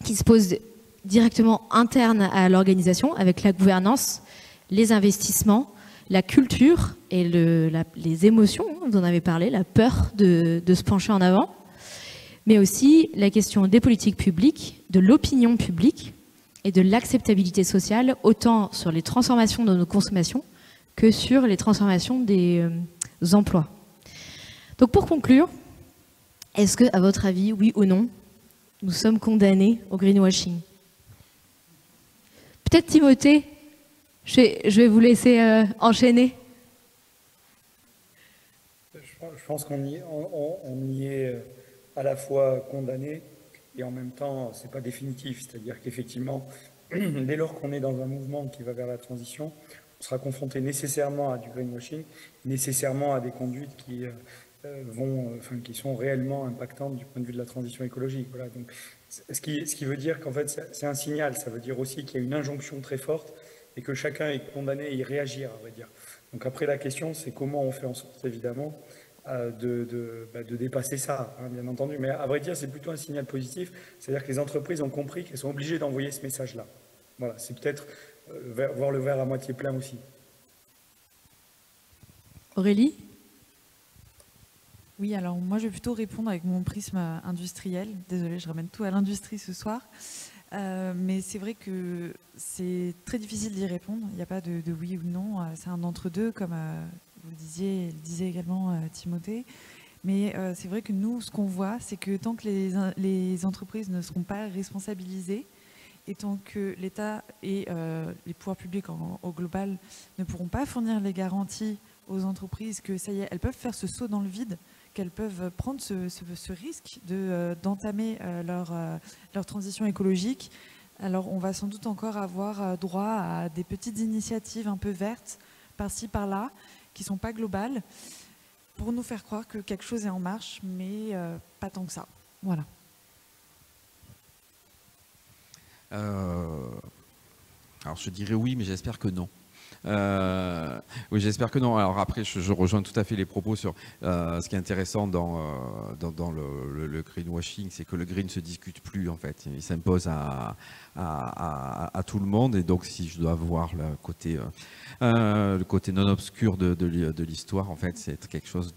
qui se posent directement internes à l'organisation, avec la gouvernance, les investissements, la culture et les émotions, vous en avez parlé, la peur de se pencher en avant, mais aussi la question des politiques publiques, de l'opinion publique et de l'acceptabilité sociale, autant sur les transformations de nos consommations que sur les transformations des emplois. Donc pour conclure, est-ce que, à votre avis, oui ou non, nous sommes condamnés au greenwashing? Peut-être Timothée, je vais vous laisser enchaîner. Je pense qu'on y est à la fois condamné et en même temps, c'est pas définitif. C'est-à-dire qu'effectivement, dès lors qu'on est dans un mouvement qui va vers la transition, on sera confronté nécessairement à du greenwashing, nécessairement à des conduites qui sont réellement impactantes du point de vue de la transition écologique. Voilà. Donc, ce qui veut dire qu'en fait, c'est un signal. Ça veut dire aussi qu'il y a une injonction très forte et que chacun est condamné à y réagir, à vrai dire. Donc après, la question, c'est comment on fait en sorte, évidemment, de dépasser ça, hein, bien entendu. Mais à vrai dire, c'est plutôt un signal positif. C'est-à-dire que les entreprises ont compris qu'elles sont obligées d'envoyer ce message-là. Voilà, c'est peut-être voir le verre à moitié plein aussi. Aurélie ? Oui, alors moi je vais plutôt répondre avec mon prisme industriel. Désolée, je ramène tout à l'industrie ce soir. Mais c'est vrai que c'est très difficile d'y répondre. Il n'y a pas de oui ou non. C'est un entre-deux, comme vous le disait également Timothée. Mais c'est vrai que nous, ce qu'on voit, c'est que tant que les entreprises ne seront pas responsabilisées, et tant que l'État et les pouvoirs publics au global ne pourront pas fournir les garanties aux entreprises que ça y est, elles peuvent faire ce saut dans le vide, qu'elles peuvent prendre ce risque d'entamer leur transition écologique. Alors on va sans doute encore avoir droit à des petites initiatives un peu vertes, par-ci, par-là, qui ne sont pas globales, pour nous faire croire que quelque chose est en marche, mais pas tant que ça. Voilà. Alors je dirais oui, mais j'espère que non. Oui, j'espère que non. Alors après, je rejoins tout à fait les propos sur ce qui est intéressant dans le greenwashing, c'est que le green ne se discute plus en fait. Il s'impose à tout le monde, et donc si je dois voir le côté non obscur de l'histoire, en fait, c'est quelque chose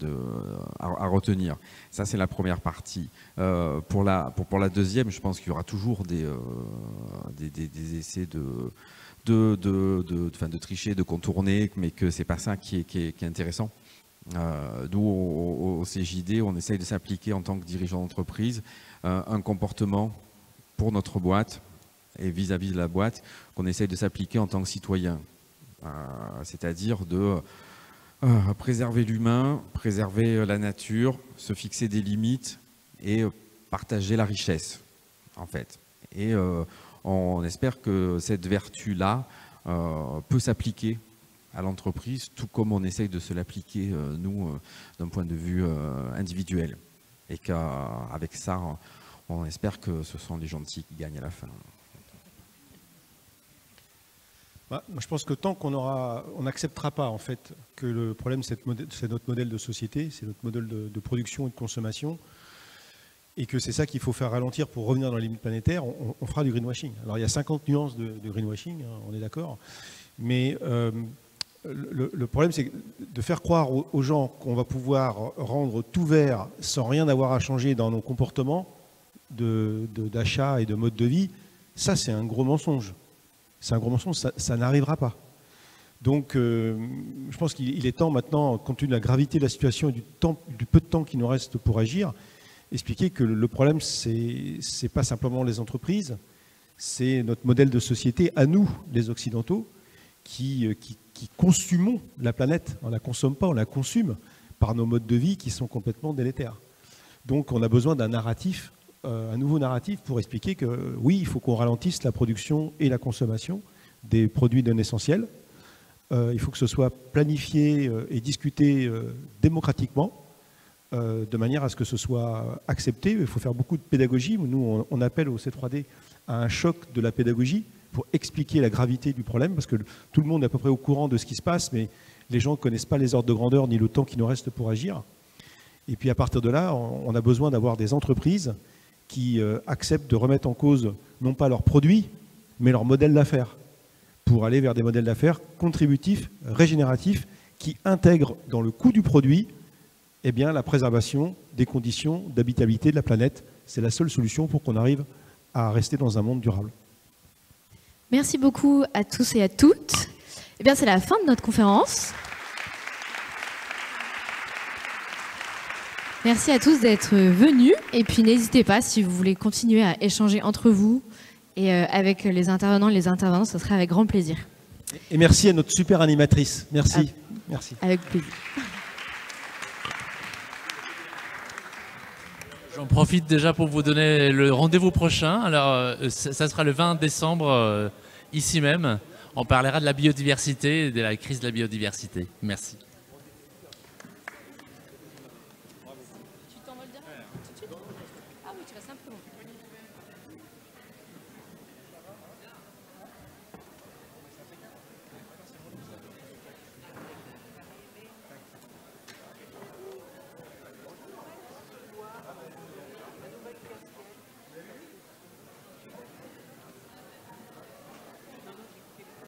à retenir. Ça, c'est la première partie. Pour la deuxième, je pense qu'il y aura toujours des essais de tricher, de contourner, mais que c'est pas ça qui est intéressant. Nous, au CJD, on essaye de s'appliquer en tant que dirigeant d'entreprise un comportement pour notre boîte et vis-à-vis de la boîte qu'on essaye de s'appliquer en tant que citoyen. C'est-à-dire de préserver l'humain, préserver la nature, se fixer des limites et partager la richesse, en fait. Et on espère que cette vertu-là peut s'appliquer à l'entreprise, tout comme on essaye de se l'appliquer, nous, d'un point de vue individuel. Et qu'avec ça, on espère que ce sont les gentils qui gagnent à la fin. Moi, je pense que tant on n'acceptera pas en fait que le problème c'est notre modèle de société, c'est notre modèle de production et de consommation, et que c'est ça qu'il faut faire ralentir pour revenir dans les limites planétaires, on fera du greenwashing. Alors il y a 50 nuances de greenwashing, hein, on est d'accord, mais le problème c'est de faire croire aux gens qu'on va pouvoir rendre tout vert sans rien avoir à changer dans nos comportements d'achat et de mode de vie. Ça, c'est un gros mensonge. C'est un gros mensonge, ça n'arrivera pas. Donc, je pense qu'il est temps maintenant, compte tenu de la gravité de la situation et du peu de temps qui nous reste pour agir, expliquer que le problème, c'est pas simplement les entreprises, c'est notre modèle de société, à nous, les Occidentaux, qui consumons la planète. On ne la consomme pas, on la consume par nos modes de vie qui sont complètement délétères. Donc, on a besoin d'un narratif, un nouveau narratif pour expliquer que oui, il faut qu'on ralentisse la production et la consommation des produits non essentiels. Il faut que ce soit planifié et discuté démocratiquement, de manière à ce que ce soit accepté. Il faut faire beaucoup de pédagogie. Nous, on appelle au C3D à un choc de la pédagogie pour expliquer la gravité du problème, parce que tout le monde est à peu près au courant de ce qui se passe, mais les gens ne connaissent pas les ordres de grandeur ni le temps qui nous reste pour agir. Et puis à partir de là, on a besoin d'avoir des entreprises qui acceptent de remettre en cause non pas leurs produits, mais leur modèle d'affaires, pour aller vers des modèles d'affaires contributifs, régénératifs, qui intègrent dans le coût du produit eh bien, la préservation des conditions d'habitabilité de la planète. C'est la seule solution pour qu'on arrive à rester dans un monde durable. Merci beaucoup à tous et à toutes. Eh bien, c'est la fin de notre conférence. Merci à tous d'être venus. Et puis, n'hésitez pas, si vous voulez continuer à échanger entre vous et avec les intervenants et les intervenantes, ce sera avec grand plaisir. Et merci à notre super animatrice. Merci. Merci. Avec plaisir. J'en profite déjà pour vous donner le rendez-vous prochain. Alors, ça sera le 20 décembre, ici même. On parlera de la biodiversité et de la crise de la biodiversité. Merci. Tu t'envoles direct tout de suite ? Ah oui, tu vas simplement.